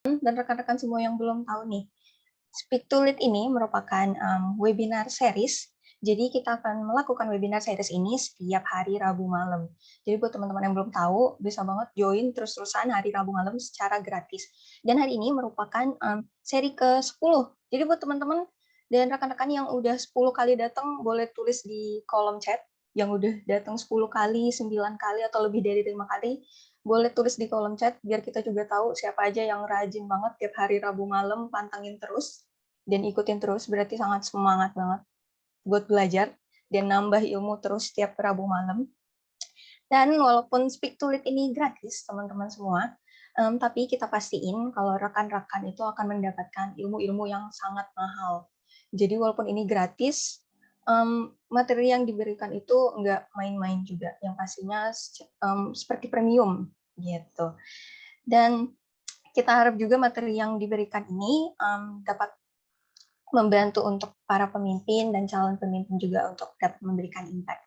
Dan rekan-rekan semua yang belum tahu nih, Speak to Lead ini merupakan webinar series. Jadi kita akan melakukan webinar series ini setiap hari Rabu malam. Jadi buat teman-teman yang belum tahu, bisa banget join terus-terusan hari Rabu malam secara gratis. Dan hari ini merupakan seri ke-10. Jadi buat teman-teman dan rekan-rekan yang udah 10 kali datang, boleh tulis di kolom chat. Yang udah datang 10 kali, 9 kali, atau lebih dari 5 kali, boleh tulis di kolom chat biar kita juga tahu siapa aja yang rajin banget tiap hari Rabu malam pantangin terus dan ikutin terus, berarti sangat semangat banget buat belajar dan nambah ilmu terus setiap Rabu malam. Dan walaupun Speak to Lead ini gratis teman-teman semua, tapi kita pastiin kalau rekan-rekan itu akan mendapatkan ilmu-ilmu yang sangat mahal. Jadi walaupun ini gratis, materi yang diberikan itu nggak main-main juga, yang pastinya seperti premium gitu. Dan kita harap juga materi yang diberikan ini dapat membantu untuk para pemimpin dan calon pemimpin juga untuk dapat memberikan impact.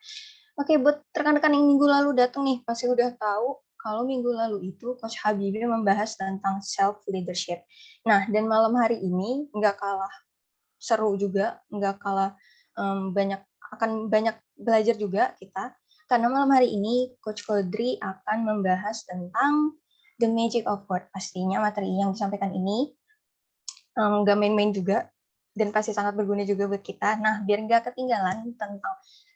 Oke, buat rekan-rekan yang minggu lalu datang nih, pasti udah tahu kalau minggu lalu itu Coach Habibie membahas tentang self leadership. Nah, dan malam hari ini nggak kalah seru juga, nggak kalah akan banyak belajar juga kita, karena malam hari ini Coach Kodri akan membahas tentang the magic of word. Pastinya materi yang disampaikan ini nggak main-main juga, dan pasti sangat berguna juga buat kita. Nah, biar nggak ketinggalan tentang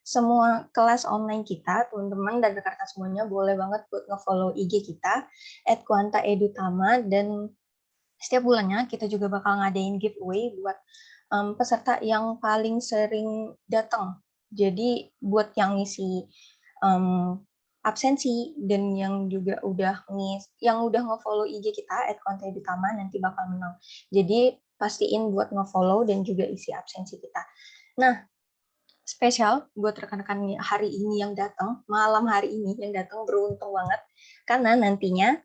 semua kelas online kita, teman-teman dan rekan-rekan semuanya boleh banget buat nge-follow IG kita @quanta_edutama, dan setiap bulannya kita juga bakal ngadain giveaway buat peserta yang paling sering datang. Jadi buat yang ngisi absensi dan yang juga udah nge-follow IG kita @quanta_edutama nanti bakal menang. Jadi pastiin buat nge-follow dan juga isi absensi kita. Nah, spesial buat rekan-rekan hari ini yang datang, malam hari ini yang datang beruntung banget, karena nantinya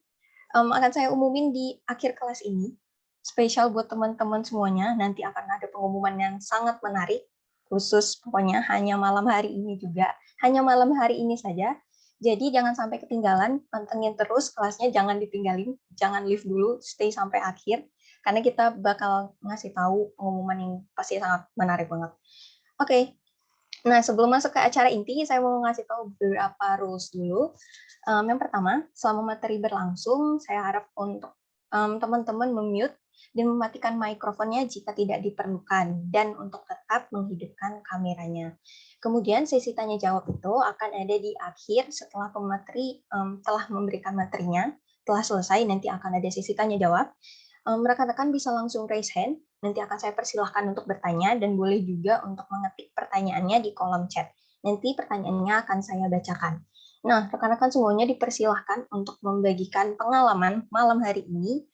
akan saya umumin di akhir kelas ini. Spesial buat teman-teman semuanya, nanti akan ada pengumuman yang sangat menarik, khusus pokoknya hanya malam hari ini juga, hanya malam hari ini saja. Jadi jangan sampai ketinggalan, pantengin terus kelasnya, jangan ditinggalin, jangan leave dulu, stay sampai akhir, karena kita bakal ngasih tahu pengumuman yang pasti sangat menarik banget. Oke, nah sebelum masuk ke acara inti, saya mau ngasih tahu beberapa rules dulu. Yang pertama, selama materi berlangsung, saya harap untuk teman-teman memute dan mematikan mikrofonnya jika tidak diperlukan, dan untuk tetap menghidupkan kameranya. Kemudian sesi tanya jawab itu akan ada di akhir setelah pemateri telah memberikan materinya, telah selesai, nanti akan ada sesi tanya jawab. Rekan-rekan bisa langsung raise hand, nanti akan saya persilahkan untuk bertanya, dan boleh juga untuk mengetik pertanyaannya di kolom chat. Nanti pertanyaannya akan saya bacakan. Nah, rekan-rekan semuanya dipersilahkan untuk membagikan pengalaman malam hari ini,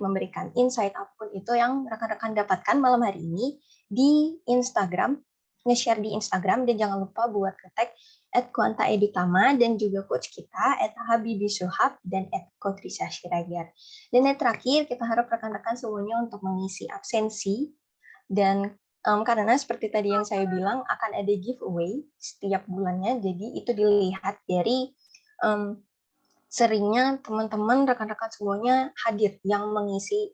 memberikan insight apapun itu yang rekan-rekan dapatkan malam hari ini di Instagram, nge-share di Instagram, dan jangan lupa buat tag @quanta_edutama dan juga coach kita @habibisuhab dan @kodrisasiregar. Dan yang terakhir, kita harap rekan-rekan semuanya untuk mengisi absensi, dan karena seperti tadi yang saya bilang akan ada giveaway setiap bulannya, jadi itu dilihat dari seringnya teman-teman rekan-rekan semuanya hadir yang mengisi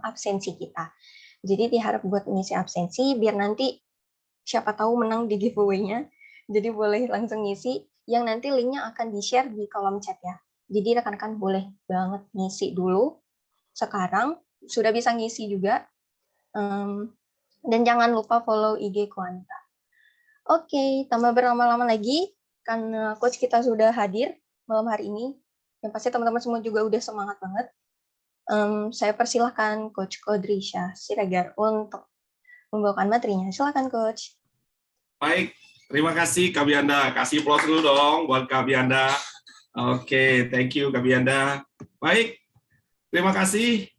absensi kita. Jadi diharap buat mengisi absensi biar nanti siapa tahu menang di giveaway-nya. Jadi boleh langsung ngisi, yang nanti linknya akan di-share di kolom chat ya. Jadi rekan-rekan boleh banget ngisi dulu sekarang, sudah bisa ngisi juga. Dan jangan lupa follow IG Quanta. Oke, tanpa berlama-lama lagi, karena coach kita sudah hadir malam hari ini, yang pasti teman-teman semua juga udah semangat banget. Saya persilahkan Coach Kodrisha Siregar untuk membawakan materinya. Silakan Coach. Baik, terima kasih Kak Bianda. Kasih applause dulu dong buat Kak Bianda. Oke, thank you Kak Bianda. Baik, terima kasih.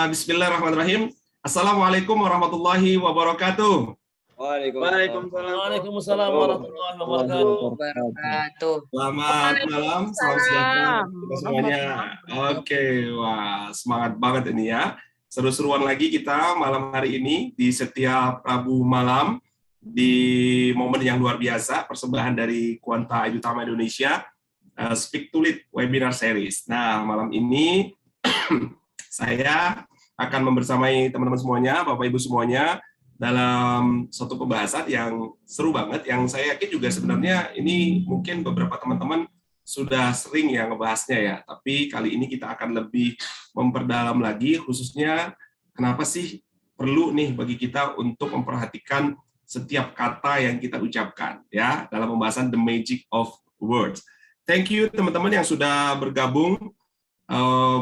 Bismillahirrahmanirrahim. Assalamualaikum warahmatullahi wabarakatuh. Waalaikumsalam warahmatullahi wabarakatuh. Selamat malam, salam sejahtera kita semuanya. Oke, wah semangat banget ini ya. Seru-seruan lagi kita malam hari ini di setiap Rabu malam di momen yang luar biasa, persembahan dari Quanta Edutama Indonesia, Speak to Lead webinar series. Nah, malam ini saya akan membersamai teman-teman semuanya, Bapak Ibu semuanya, dalam suatu pembahasan yang seru banget, yang saya yakin juga sebenarnya ini mungkin beberapa teman-teman sudah sering ya ngebahasnya ya, tapi kali ini kita akan lebih memperdalam lagi, khususnya kenapa sih perlu nih bagi kita untuk memperhatikan setiap kata yang kita ucapkan ya dalam pembahasan The Magic of Words. Thank you teman-teman yang sudah bergabung,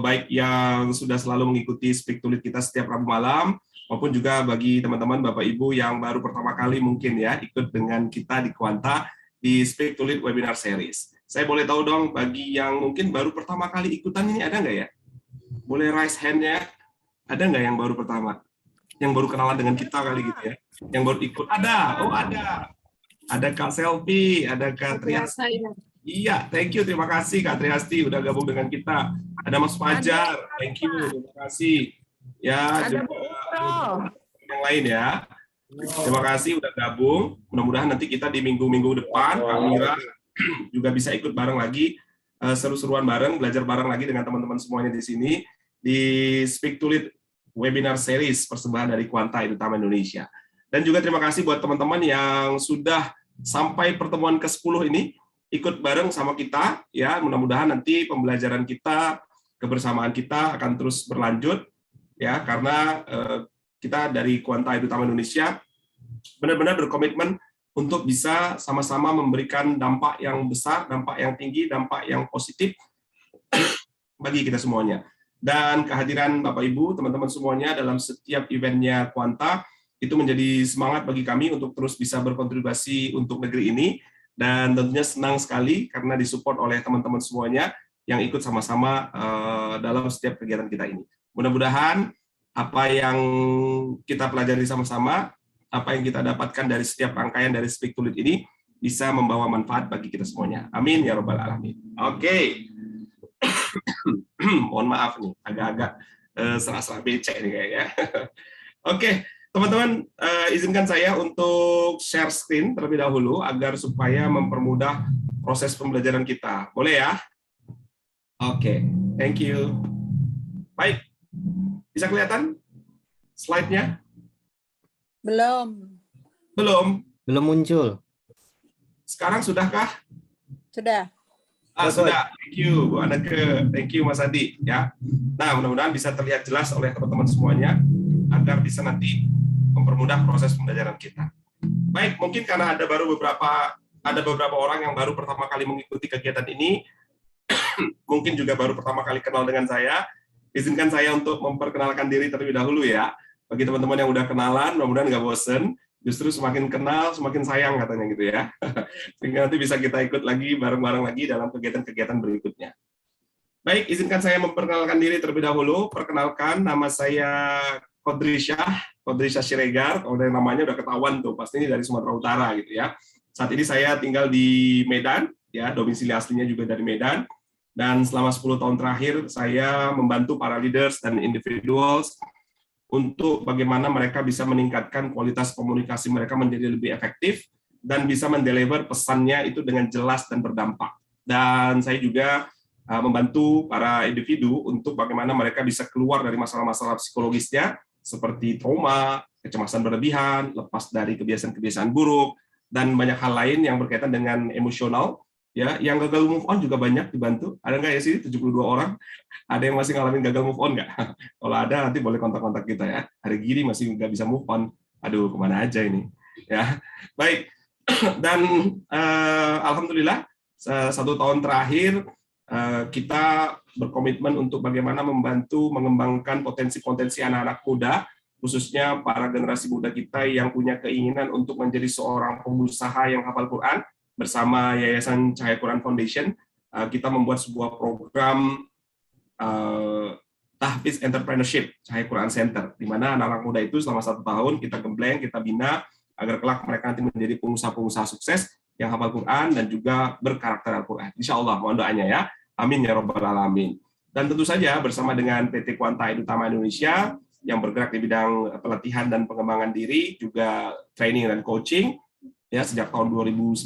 baik yang sudah selalu mengikuti Speak to Lead kita setiap Rabu malam, maupun juga bagi teman-teman Bapak Ibu yang baru pertama kali mungkin ya ikut dengan kita di Quanta di Speak to Lead Webinar Series. Saya boleh tahu dong bagi yang mungkin baru pertama kali ikutan ini ada nggak ya? Boleh raise hand-nya? Ada nggak yang baru pertama? Yang baru kenalan dengan kita kali gitu ya? Yang baru ikut? Ada? Oh ada. Ada Kak Selvi, ada Kak Triasti. Iya, thank you, terima kasih Kak Triasti udah gabung dengan kita. Ada Mas Fajar, thank you, terima kasih. Ya, ada juga yang lain ya. Terima kasih udah gabung. Mudah-mudahan nanti kita di minggu-minggu depan, Kak Mira juga bisa ikut bareng lagi, seru-seruan bareng, belajar bareng lagi dengan teman-teman semuanya di sini di Speak to Lead Webinar Series persembahan dari Quanta Edutama Indonesia. Dan juga terima kasih buat teman-teman yang sudah sampai pertemuan ke-10 ini ikut bareng sama kita ya, mudah-mudahan nanti pembelajaran kita, kebersamaan kita akan terus berlanjut ya, karena kita dari Quanta Edutama Indonesia benar-benar berkomitmen untuk bisa sama-sama memberikan dampak yang besar, dampak yang tinggi, dampak yang positif bagi kita semuanya. Dan kehadiran Bapak Ibu, teman-teman semuanya dalam setiap eventnya Quanta itu menjadi semangat bagi kami untuk terus bisa berkontribusi untuk negeri ini. Dan tentunya senang sekali karena disupport oleh teman-teman semuanya yang ikut sama-sama dalam setiap kegiatan kita ini. Mudah-mudahan apa yang kita pelajari sama-sama, apa yang kita dapatkan dari setiap rangkaian dari Speak to Lead ini bisa membawa manfaat bagi kita semuanya. Amin ya Rabbal Alamin. Oke. Mohon maaf nih, agak-agak serasa becek nih kayaknya. Oke. Teman-teman, izinkan saya untuk share screen terlebih dahulu agar supaya mempermudah proses pembelajaran kita. Boleh ya? Oke, thank you. Baik, bisa kelihatan slide-nya? Belum. Belum? Belum muncul. Sekarang sudahkah? Sudah. Sudah. Thank you, Bu Anake. Thank you, Mas Adi. Ya. Nah, mudah-mudahan bisa terlihat jelas oleh teman-teman semuanya agar bisa nanti mempermudah proses pembelajaran kita. Baik, mungkin karena ada beberapa orang yang baru pertama kali mengikuti kegiatan ini, mungkin juga baru pertama kali kenal dengan saya. Izinkan saya untuk memperkenalkan diri terlebih dahulu ya. Bagi teman-teman yang udah kenalan, mudah-mudahan nggak bosen. Justru semakin kenal, semakin sayang katanya gitu ya. Sehingga nanti bisa kita ikut lagi bareng-bareng lagi dalam kegiatan-kegiatan berikutnya. Baik, izinkan saya memperkenalkan diri terlebih dahulu. Perkenalkan, nama saya Kodrisha Siregar, kalau dari namanya udah ketahuan tuh, pasti ini dari Sumatera Utara gitu ya. Saat ini saya tinggal di Medan, ya domisili aslinya juga dari Medan, dan selama 10 tahun terakhir saya membantu para leaders dan individuals untuk bagaimana mereka bisa meningkatkan kualitas komunikasi mereka menjadi lebih efektif dan bisa mendeliver pesannya itu dengan jelas dan berdampak. Dan saya juga membantu para individu untuk bagaimana mereka bisa keluar dari masalah-masalah psikologisnya, seperti trauma, kecemasan berlebihan, lepas dari kebiasaan-kebiasaan buruk, dan banyak hal lain yang berkaitan dengan emosional. Ya, yang gagal move on juga banyak dibantu. Ada nggak ya sih 72 orang? Ada yang masih ngalamin gagal move on nggak? Kalau ada nanti boleh kontak-kontak kita ya. Hari gini masih nggak bisa move on. Aduh, kemana aja ini? Ya, baik. Dan alhamdulillah 1 tahun terakhir kita berkomitmen untuk bagaimana membantu mengembangkan potensi-potensi anak-anak muda, khususnya para generasi muda kita yang punya keinginan untuk menjadi seorang pengusaha yang hafal Quran. Bersama Yayasan Cahaya Quran Foundation, kita membuat sebuah program Tahfiz Entrepreneurship Cahaya Quran Center, di mana anak-anak muda itu selama 1 tahun kita gembleng, kita bina, agar kelak mereka nanti menjadi pengusaha-pengusaha sukses yang hafal Quran dan juga berkarakter Al-Quran. Insya Allah, mohon doanya ya. Amin ya Rabbal Alamin. Dan tentu saja bersama dengan PT Quanta Edutama Indonesia yang bergerak di bidang pelatihan dan pengembangan diri, juga training dan coaching. Ya, sejak tahun 2009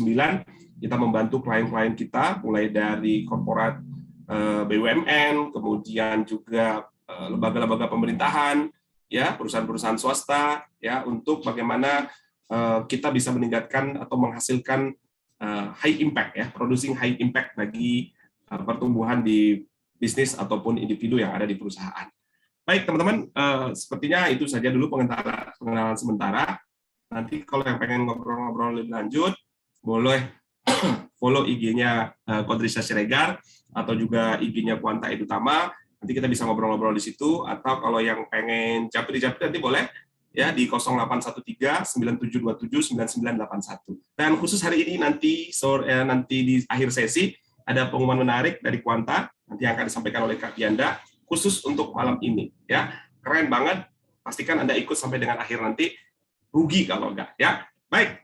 kita membantu klien-klien kita mulai dari korporat BUMN, kemudian juga lembaga-lembaga pemerintahan, ya, perusahaan-perusahaan swasta, ya, untuk bagaimana kita bisa meningkatkan atau menghasilkan high impact, ya, producing high impact bagi pertumbuhan di bisnis ataupun individu yang ada di perusahaan. Baik, teman-teman, sepertinya itu saja dulu pengenalan sementara. Nanti kalau yang pengen ngobrol-ngobrol lebih lanjut, boleh follow IG-nya Kodrisa Siregar atau juga IG-nya Quanta Edutama. Nanti kita bisa ngobrol-ngobrol di situ, atau kalau yang pengen japri-japri nanti boleh ya di 0813-9727-9981. Dan khusus hari ini nanti di akhir sesi ada pengumuman menarik dari Quanta nanti yang akan disampaikan oleh Kak Dianda khusus untuk malam ini, ya. Keren banget. Pastikan Anda ikut sampai dengan akhir nanti. Rugi kalau enggak, ya. Baik.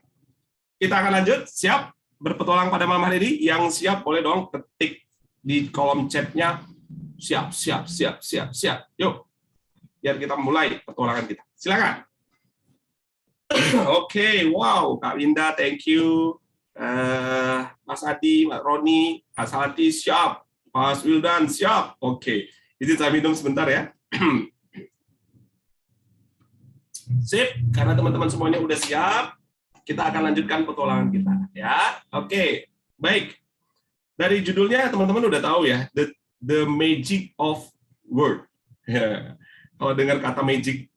Kita akan lanjut. Siap berpetualang pada malam hari ini? Yang siap boleh dong ketik di kolom chat-nya. Siap. Yuk, biar kita mulai petualangan kita. Silakan. Oke, wow, Kak Winda, thank you. Mas Adi, Mas Roni, Mas Salati, siap. Mas Wildan, siap. Oke, ini saya minum sebentar ya. Sip, karena teman-teman semuanya udah siap, kita akan lanjutkan petualangan kita. Ya, oke, baik. Dari judulnya teman-teman udah tahu ya, The Magic of Word. Ya. Kalau dengar kata magic,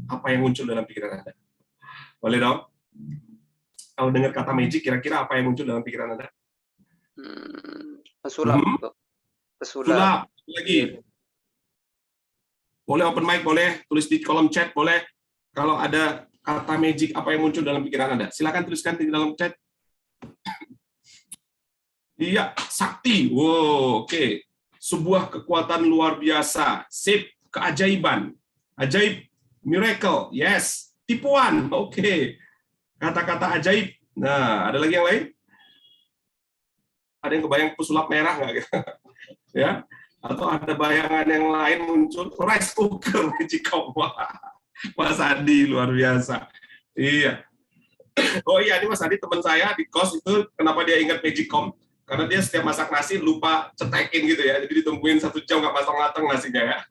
apa yang muncul dalam pikiran Anda? Boleh dong? Kalau dengar kata magic, kira-kira apa yang muncul dalam pikiran Anda? Pesulap. Pesulap. Lagi. Boleh open mic, boleh tulis di kolom chat, boleh. Kalau ada kata magic, apa yang muncul dalam pikiran Anda? Silakan tuliskan di dalam chat. Iya, sakti. Wow, oke. Sebuah kekuatan luar biasa. Sip, keajaiban. Ajaib, miracle. Yes. Tipuan. Oke. Kata-kata ajaib. Nah, ada lagi yang lain? Ada yang kebayang pesulap merah nggak? Ya. Atau ada bayangan yang lain muncul? Rice cooker, magicom. Mas Adi, luar biasa. Iya. Oh iya, ini Mas Adi teman saya di kos itu, kenapa dia ingat magicom? Karena dia setiap masak nasi lupa cetekin gitu ya, jadi ditungguin 1 jam nggak matang-matang nasinya ya.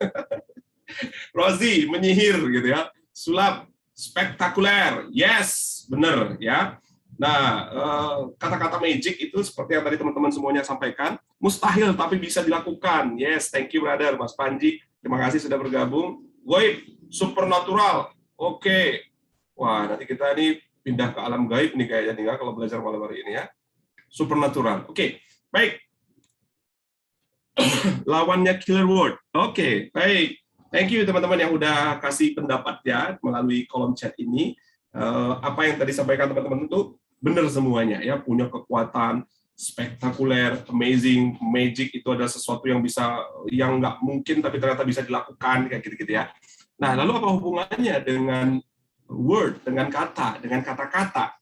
Rozi, menyihir gitu ya. Sulap, spektakuler. Yes, bener ya. Nah, kata-kata magic itu seperti yang tadi teman-teman semuanya sampaikan, mustahil tapi bisa dilakukan. Yes, thank you brother, Mas Panji. Terima kasih sudah bergabung. Goib, supernatural. Oke. Wah, nanti kita ini pindah ke alam gaib nih kayaknya nih kalau belajar malam hari ini ya. Supernatural. Oke, baik. Lawannya killer word. Oke, baik. Thank you teman-teman yang udah kasih pendapat ya melalui kolom chat ini. Apa yang tadi sampaikan teman-teman itu benar semuanya ya, punya kekuatan spektakuler, amazing, magic itu adalah sesuatu yang nggak mungkin tapi ternyata bisa dilakukan kayak gitu-gitu ya. Nah, lalu apa hubungannya dengan word, dengan kata-kata?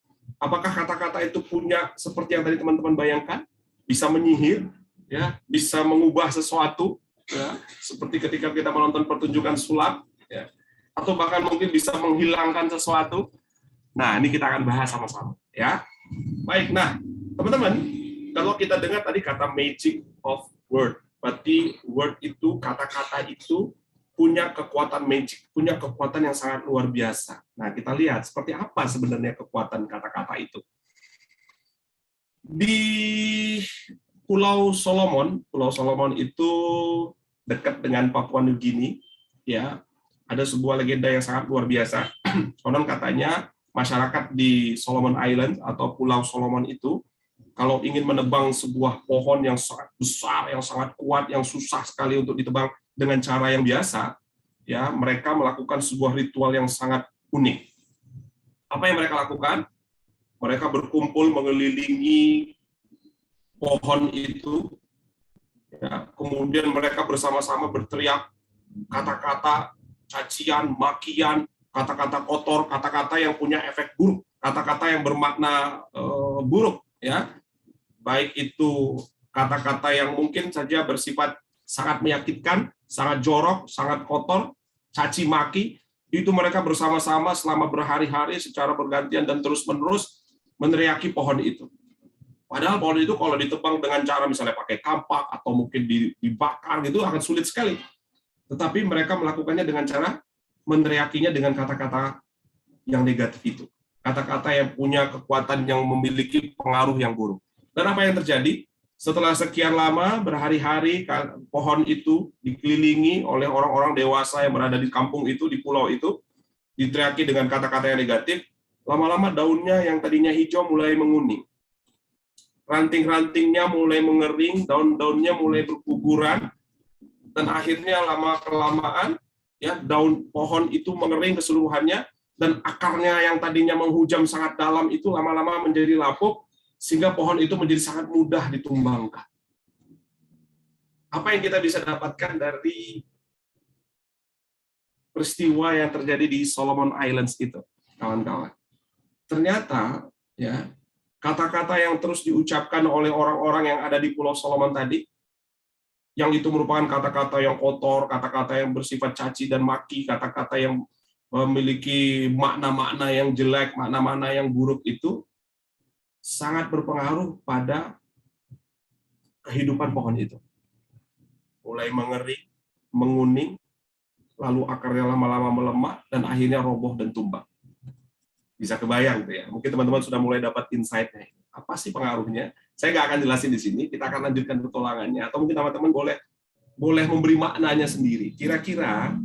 Apakah kata-kata itu punya seperti yang tadi teman-teman bayangkan, bisa menyihir, ya, bisa mengubah sesuatu, ya, seperti ketika kita menonton pertunjukan sulap, ya, atau bahkan mungkin bisa menghilangkan sesuatu. Nah, ini kita akan bahas sama-sama, ya. Baik, nah, teman-teman, kalau kita dengar tadi kata magic of word, berarti word itu, kata-kata itu punya kekuatan magic, punya kekuatan yang sangat luar biasa. Nah, kita lihat seperti apa sebenarnya kekuatan kata-kata itu. Di Pulau Solomon itu dekat dengan Papua New Guinea, ya, ada sebuah legenda yang sangat luar biasa. Konon katanya masyarakat di Solomon Island atau Pulau Solomon itu, kalau ingin menebang sebuah pohon yang sangat besar, yang sangat kuat, yang susah sekali untuk ditebang dengan cara yang biasa, ya, mereka melakukan sebuah ritual yang sangat unik. Apa yang mereka lakukan? Mereka berkumpul mengelilingi pohon itu, ya, kemudian mereka bersama-sama berteriak kata-kata cacian, makian, kata-kata kotor, kata-kata yang punya efek buruk, kata-kata yang bermakna buruk, ya, baik itu kata-kata yang mungkin saja bersifat sangat menyakitkan, sangat jorok, sangat kotor, caci maki, itu mereka bersama-sama selama berhari-hari secara bergantian dan terus-menerus meneriaki pohon itu. Padahal pohon itu kalau ditebang dengan cara misalnya pakai kampak atau mungkin dibakar gitu akan sulit sekali. Tetapi mereka melakukannya dengan cara meneriakinya dengan kata-kata yang negatif itu. Kata-kata yang punya kekuatan yang memiliki pengaruh yang buruk. Dan apa yang terjadi? Setelah sekian lama, berhari-hari, pohon itu dikelilingi oleh orang-orang dewasa yang berada di kampung itu, di pulau itu, diteriaki dengan kata-kata yang negatif, lama-lama daunnya yang tadinya hijau mulai menguning. Ranting-rantingnya mulai mengering, daun-daunnya mulai berguguran, dan akhirnya lama-kelamaan, ya, daun pohon itu mengering keseluruhannya, dan akarnya yang tadinya menghujam sangat dalam itu lama-lama menjadi lapuk, sehingga pohon itu menjadi sangat mudah ditumbangkan. Apa yang kita bisa dapatkan dari peristiwa yang terjadi di Solomon Islands itu, kawan-kawan? Ternyata, ya, kata-kata yang terus diucapkan oleh orang-orang yang ada di Pulau Solomon tadi, yang itu merupakan kata-kata yang kotor, kata-kata yang bersifat caci dan maki, kata-kata yang memiliki makna-makna yang jelek, makna-makna yang buruk itu, sangat berpengaruh pada kehidupan pohon itu. Mulai mengering, menguning, lalu akarnya lama-lama melemah, dan akhirnya roboh dan tumbang. Bisa kebayang tuh ya. Mungkin teman-teman sudah mulai dapat insight-nya. Apa sih pengaruhnya? Saya nggak akan jelasin di sini. Kita akan lanjutkan petualangannya. Atau mungkin teman-teman boleh memberi maknanya sendiri. Kira-kira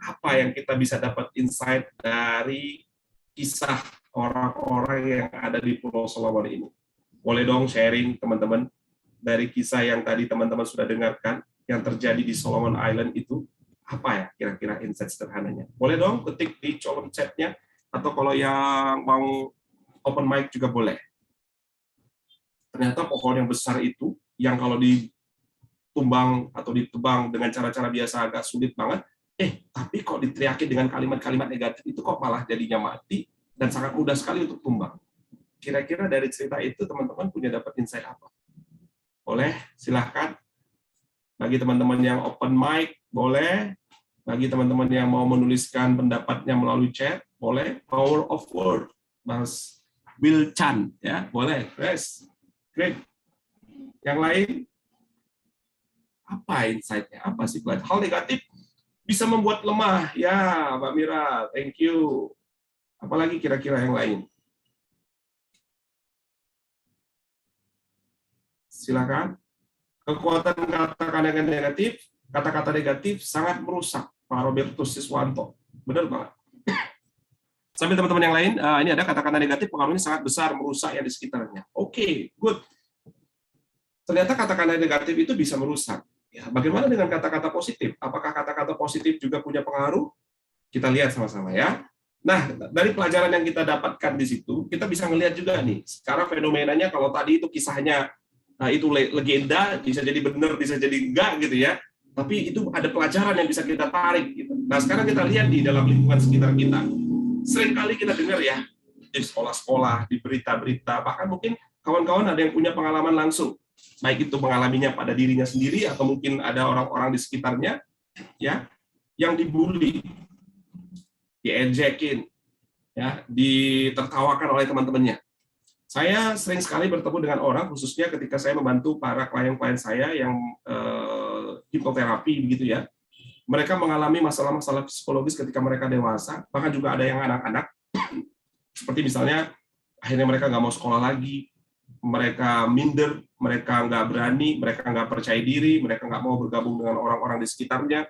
apa yang kita bisa dapat insight dari kisah orang-orang yang ada di Pulau Solomon ini? Boleh dong sharing teman-teman dari kisah yang tadi teman-teman sudah dengarkan yang terjadi di Solomon Island itu. Apa ya kira-kira insight sederhananya? Boleh dong ketik di kolom chat-nya. Atau kalau yang mau open mic juga boleh. Ternyata pohon yang besar itu, yang kalau ditumbang atau ditebang dengan cara-cara biasa agak sulit banget, tapi kok diteriaki dengan kalimat-kalimat negatif itu kok malah jadinya mati dan sangat mudah sekali untuk tumbang. Kira-kira dari cerita itu teman-teman punya dapat insight apa? Boleh, silahkan. Bagi teman-teman yang open mic, boleh. Bagi teman-teman yang mau menuliskan pendapatnya melalui chat, boleh. Power of word, Mas Bill Chan, ya, boleh. Yes, great. Yang lain, apa insight-nya? Apa sih hal negatif bisa membuat lemah? Ya, Mbak Mira, thank you. Apalagi kira-kira yang lain? Silakan. Kekuatan kata-kata negatif sangat merusak. Pak Robertus Siswanto. Benar banget. Sambil teman-teman yang lain, ini ada kata-kata negatif pengaruhnya sangat besar, merusak yang di sekitarnya. Oke, good. Ternyata kata-kata negatif itu bisa merusak. Ya, bagaimana dengan kata-kata positif? Apakah kata-kata positif juga punya pengaruh? Kita lihat sama-sama ya. Nah, dari pelajaran yang kita dapatkan di situ, kita bisa melihat juga nih, sekarang fenomenanya kalau tadi itu kisahnya, itu legenda, bisa jadi benar, bisa jadi enggak gitu ya. Tapi itu ada pelajaran yang bisa kita tarik. Gitu. Nah, sekarang kita lihat di dalam lingkungan sekitar kita. Seringkali kita dengar ya, di sekolah-sekolah, di berita-berita, bahkan mungkin kawan-kawan ada yang punya pengalaman langsung. Baik itu mengalaminya pada dirinya sendiri, atau mungkin ada orang-orang di sekitarnya, ya, yang dibully, diejekin, ya, ditertawakan oleh teman-temannya. Saya sering sekali bertemu dengan orang, khususnya ketika saya membantu para klien-klien saya yang hipnoterapi, begitu ya. Mereka mengalami masalah-masalah psikologis ketika mereka dewasa, bahkan juga ada yang anak-anak, seperti misalnya akhirnya mereka nggak mau sekolah lagi, mereka minder, mereka nggak berani, mereka nggak percaya diri, mereka nggak mau bergabung dengan orang-orang di sekitarnya.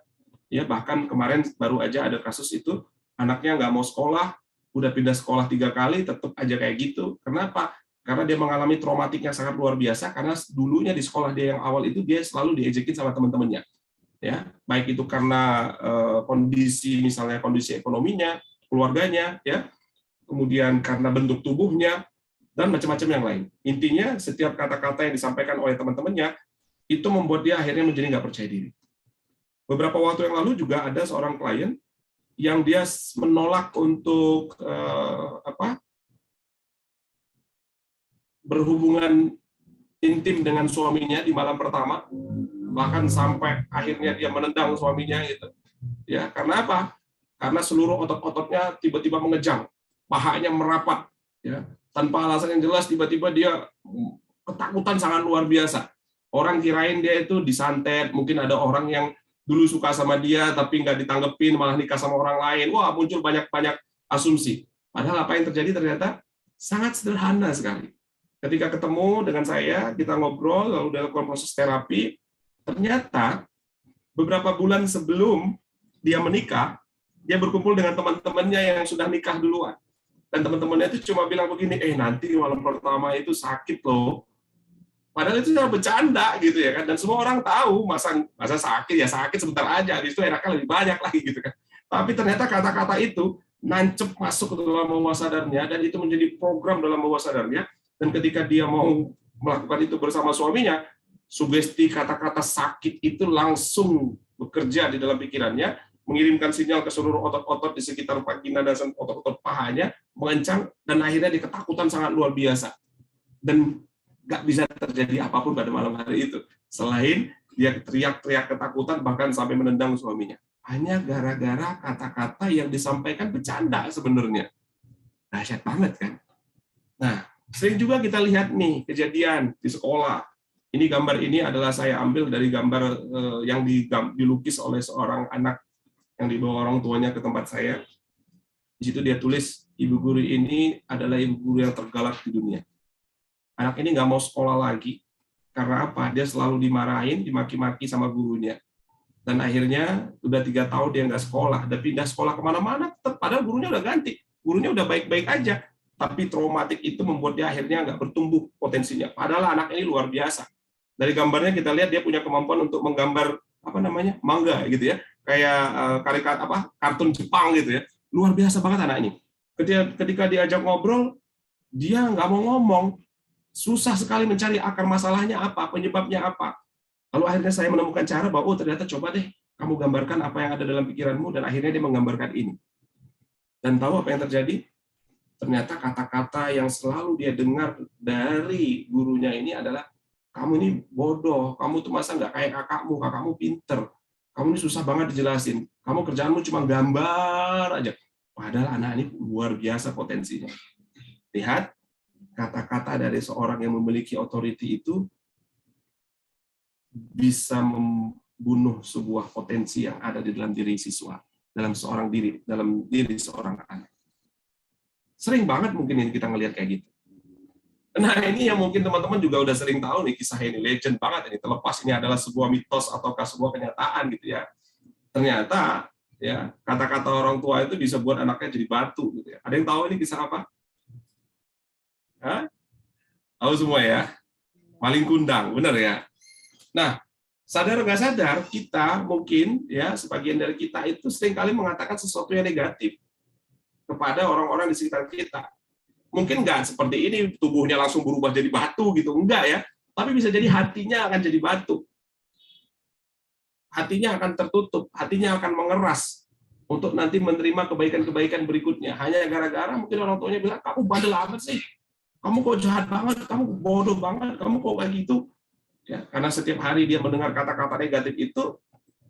Ya, bahkan kemarin baru aja ada kasus itu, anaknya nggak mau sekolah, udah pindah sekolah 3 kali, tetap aja kayak gitu. Kenapa? Karena dia mengalami traumatik yang sangat luar biasa, karena dulunya di sekolah dia yang awal itu dia selalu diejekin sama teman-temannya. Ya, baik itu karena kondisi, misalnya kondisi ekonominya, keluarganya, ya, kemudian karena bentuk tubuhnya, dan macam-macam yang lain. Intinya, setiap kata-kata yang disampaikan oleh teman-temannya, itu membuat dia akhirnya menjadi nggak percaya diri. Beberapa waktu yang lalu juga ada seorang klien yang dia menolak untuk berhubungan intim dengan suaminya di malam pertama, bahkan sampai akhirnya dia menendang suaminya gitu. Ya, karena apa? Karena seluruh otot-ototnya tiba-tiba mengejang, pahanya merapat, ya, tanpa alasan yang jelas tiba-tiba dia ketakutan sangat luar biasa. Orang kirain dia itu disantet, mungkin ada orang yang dulu suka sama dia tapi nggak ditanggepin, malah nikah sama orang lain. Wah, muncul banyak-banyak asumsi. Padahal apa yang terjadi ternyata sangat sederhana sekali. Ketika ketemu dengan saya, kita ngobrol, lalu dilakukan proses terapi, ternyata beberapa bulan sebelum dia menikah, dia berkumpul dengan teman-temannya yang sudah nikah duluan. Dan teman-temannya itu cuma bilang begini, nanti malam pertama itu sakit loh. Padahal itu cuma bercanda gitu ya kan, dan semua orang tahu masa sakit ya sakit sebentar aja, habis itu enaknya lebih banyak lagi gitu kan. Tapi ternyata kata-kata itu nancep masuk ke dalam bawah sadarnya, dan itu menjadi program dalam bawah sadarnya. Dan ketika dia mau melakukan itu bersama suaminya, sugesti kata-kata sakit itu langsung bekerja di dalam pikirannya, mengirimkan sinyal ke seluruh otot-otot di sekitar vagina dan otot-otot pahanya, mengencang, dan akhirnya dia ketakutan sangat luar biasa. Dan nggak bisa terjadi apapun pada malam hari itu, selain dia teriak-teriak ketakutan, bahkan sampai menendang suaminya. Hanya gara-gara kata-kata yang disampaikan bercanda sebenarnya. Dahsyat banget kan? Nah, sering juga kita lihat nih kejadian di sekolah. Ini gambar ini adalah saya ambil dari gambar yang dilukis oleh seorang anak yang dibawa orang tuanya ke tempat saya. Di situ dia tulis, ibu guru ini adalah ibu guru yang tergalak di dunia. Anak ini nggak mau sekolah lagi, karena apa? Dia selalu dimarahin, dimaki-maki sama gurunya. Dan akhirnya udah 3 tahun dia nggak sekolah, dan pindah sekolah kemana-mana, padahal gurunya udah ganti. Gurunya udah baik-baik aja, tapi traumatik itu membuat dia akhirnya nggak bertumbuh potensinya. Padahal anak ini luar biasa. Dari gambarnya kita lihat dia punya kemampuan untuk menggambar manga gitu ya, kayak kartun Jepang gitu ya. Luar biasa banget anak ini. Ketika diajak ngobrol, dia nggak mau ngomong. Susah sekali mencari akar masalahnya apa, penyebabnya apa. Lalu akhirnya saya menemukan cara bahwa ternyata coba deh kamu gambarkan apa yang ada dalam pikiranmu, dan akhirnya dia menggambarkan ini. Dan tahu apa yang terjadi? Ternyata kata-kata yang selalu dia dengar dari gurunya ini adalah, kamu ini bodoh, kamu tuh masa nggak kayak kakakmu pinter, kamu ini susah banget dijelasin, kamu kerjaanmu cuma gambar aja. Padahal anak ini luar biasa potensinya. Lihat, kata-kata dari seorang yang memiliki otoriti itu bisa membunuh sebuah potensi yang ada di dalam diri siswa, dalam diri seorang anak. Sering banget mungkin ini kita ngelihat kayak gitu. Nah, ini yang mungkin teman-teman juga udah sering tahu nih, kisah ini legend banget ini, terlepas ini adalah sebuah mitos ataukah sebuah kenyataan gitu ya. Ternyata ya, kata-kata orang tua itu bisa buat anaknya jadi batu gitu ya. Ada yang tahu ini kisah apa? Hah? Tahu semua ya? Maling kundang, benar ya? Nah, sadar nggak sadar, kita mungkin, ya sebagian dari kita itu seringkali mengatakan sesuatu yang negatif kepada orang-orang di sekitar kita. Mungkin nggak seperti ini, tubuhnya langsung berubah jadi batu gitu, enggak ya. Tapi bisa jadi hatinya akan jadi batu. Hatinya akan tertutup, hatinya akan mengeras untuk nanti menerima kebaikan-kebaikan berikutnya. Hanya gara-gara mungkin orang tuanya bilang, kamu bandel amat sih. Kamu kok jahat banget, kamu bodoh banget, kamu kok kayak gitu. Ya, karena setiap hari dia mendengar kata-kata negatif itu,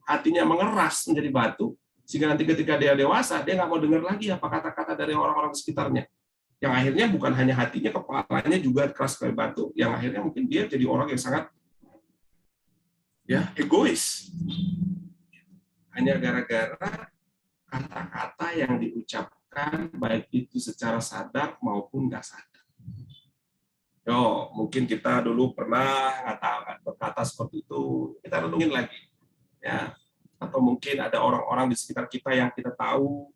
hatinya mengeras menjadi batu, sehingga nanti ketika dia dewasa, dia nggak mau dengar lagi apa kata-kata dari orang-orang sekitarnya. Yang akhirnya bukan hanya hatinya, kepalanya juga keras kayak batu, yang akhirnya mungkin dia jadi orang yang sangat egois. Hanya gara-gara kata-kata yang diucapkan, baik itu secara sadar maupun nggak sadar. Mungkin kita dulu pernah berkata seperti itu, kita renungin lagi, ya. Atau mungkin ada orang-orang di sekitar kita yang kita tahu,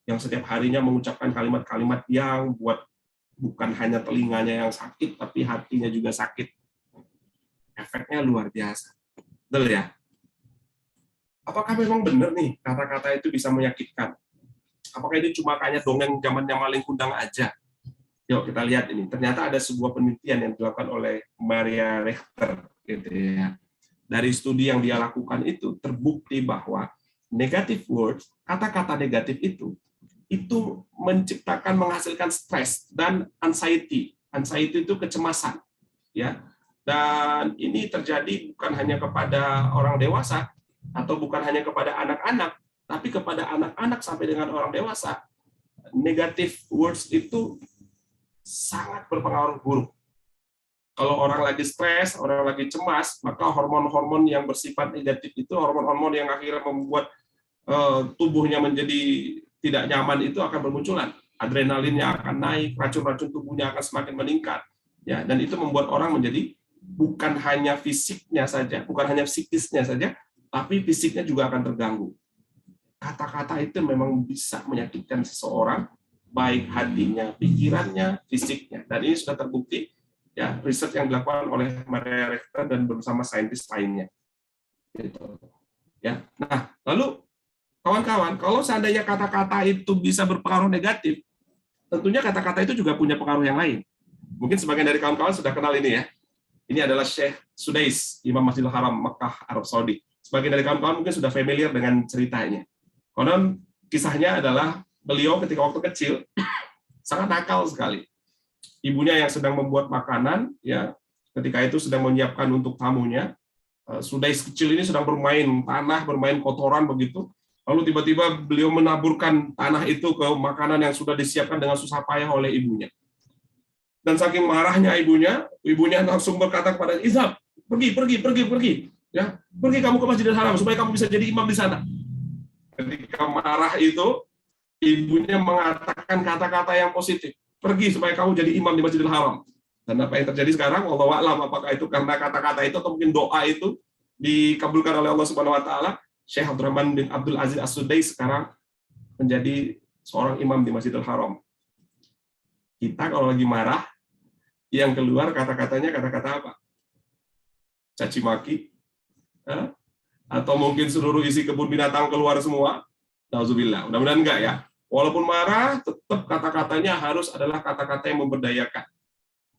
yang setiap harinya mengucapkan kalimat-kalimat yang buat bukan hanya telinganya yang sakit, tapi hatinya juga sakit. Efeknya luar biasa, betul ya? Apakah memang benar nih kata-kata itu bisa menyakitkan? Apakah ini cuma kayak dongeng zamannya Maling Kundang aja? Yuk kita lihat ini. Ternyata ada sebuah penelitian yang dilakukan oleh Maria Richter, gitu ya. Dari studi yang dia lakukan itu terbukti bahwa negative words, kata-kata negatif itu menghasilkan stres dan anxiety. Anxiety itu kecemasan, ya. Dan ini terjadi bukan hanya kepada orang dewasa atau bukan hanya kepada anak-anak, tapi kepada anak-anak sampai dengan orang dewasa. Negative words itu sangat berpengaruh buruk Kalau orang lagi stres, orang lagi cemas, maka hormon-hormon yang bersifat negatif itu, hormon-hormon yang akhirnya membuat tubuhnya menjadi tidak nyaman itu akan bermunculan. Adrenalinnya akan naik, racun-racun tubuhnya akan semakin meningkat. Ya, dan itu membuat orang menjadi bukan hanya fisiknya saja, bukan hanya psikisnya saja, tapi fisiknya juga akan terganggu. Kata-kata itu memang bisa menyakitkan seseorang, baik hatinya, pikirannya, fisiknya. Dan ini sudah terbukti, ya, riset yang dilakukan oleh Maria Ressa dan bersama saintis lainnya. Gitu. Ya. Nah, lalu kawan-kawan, kalau seandainya kata-kata itu bisa berpengaruh negatif, tentunya kata-kata itu juga punya pengaruh yang lain. Mungkin sebagian dari kawan-kawan sudah kenal ini ya. Ini adalah Syekh Sudais, Imam Masjidil Haram, Mekah, Arab Saudi. Sebagian dari kawan-kawan mungkin sudah familiar dengan ceritanya. Konon kisahnya adalah beliau ketika waktu kecil sangat nakal sekali. Ibunya yang sedang membuat makanan, ya, ketika itu sedang menyiapkan untuk tamunya. Sudais kecil ini sedang bermain tanah, bermain kotoran begitu. Lalu tiba-tiba beliau menaburkan tanah itu ke makanan yang sudah disiapkan dengan susah payah oleh ibunya. Dan saking marahnya ibunya langsung berkata kepada Izhab, pergi. Ya, pergi kamu ke Masjidil Haram supaya kamu bisa jadi imam di sana. Ketika marah itu, ibunya mengatakan kata-kata yang positif. Pergi supaya kamu jadi imam di Masjidil Haram. Dan apa yang terjadi sekarang, wallahu a'lam, apakah itu karena kata-kata itu atau mungkin doa itu dikabulkan oleh Allah Subhanahu wa taala, Syekh Abdurrahman bin Abdul Aziz As-Sudais sekarang menjadi seorang imam di Masjidil Haram. Kita kalau lagi marah, yang keluar kata-katanya kata-kata apa? Caci maki? Atau mungkin seluruh isi kebun binatang keluar semua? Nauzubillah. Mudah-mudahan enggak ya. Walaupun marah, tetap kata-katanya harus adalah kata-kata yang memberdayakan.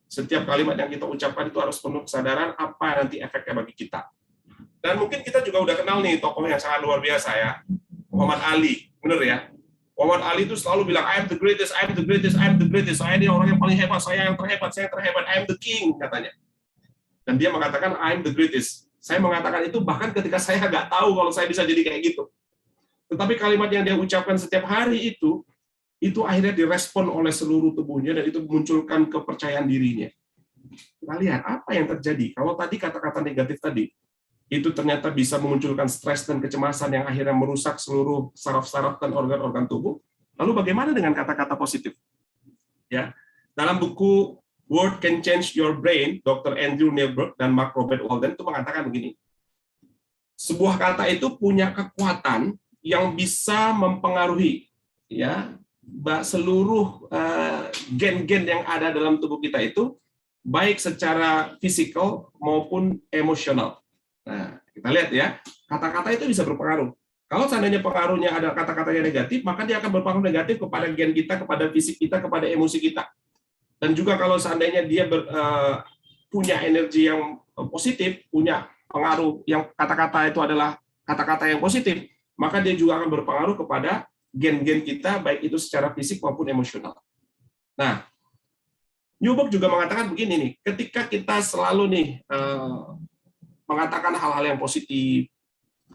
Setiap kalimat yang kita ucapkan itu harus penuh kesadaran apa nanti efeknya bagi kita. Dan mungkin kita juga udah kenal nih tokoh yang sangat luar biasa ya, Muhammad Ali. Benar ya? Muhammad Ali itu selalu bilang, I am the greatest, I am the greatest, I am the greatest. Saya ini orang yang paling hebat, saya yang terhebat, I am the king, katanya. Dan dia mengatakan, I am the greatest. Saya mengatakan itu bahkan ketika saya nggak tahu kalau saya bisa jadi kayak gitu. Tetapi kalimat yang dia ucapkan setiap hari itu akhirnya direspon oleh seluruh tubuhnya dan itu memunculkan kepercayaan dirinya. Kita lihat apa yang terjadi. Kalau tadi kata-kata negatif tadi, itu ternyata bisa memunculkan stres dan kecemasan yang akhirnya merusak seluruh saraf-saraf dan organ-organ tubuh. Lalu bagaimana dengan kata-kata positif? Ya, dalam buku Word Can Change Your Brain, Dr. Andrew Neilberg dan Mark Robert Walden itu mengatakan begini. Sebuah kata itu punya kekuatan yang bisa mempengaruhi ya seluruh gen-gen yang ada dalam tubuh kita itu, baik secara fisikal maupun emosional. Nah, kita lihat ya, kata-kata itu bisa berpengaruh. Kalau seandainya pengaruhnya ada kata-katanya negatif, maka dia akan berpengaruh negatif kepada gen kita, kepada fisik kita, kepada emosi kita. Dan juga kalau seandainya dia punya energi yang positif, punya pengaruh yang kata-kata itu adalah kata-kata yang positif, maka dia juga akan berpengaruh kepada gen-gen kita, baik itu secara fisik maupun emosional. Nah, Newberg juga mengatakan begini nih, ketika kita selalu nih mengatakan hal-hal yang positif,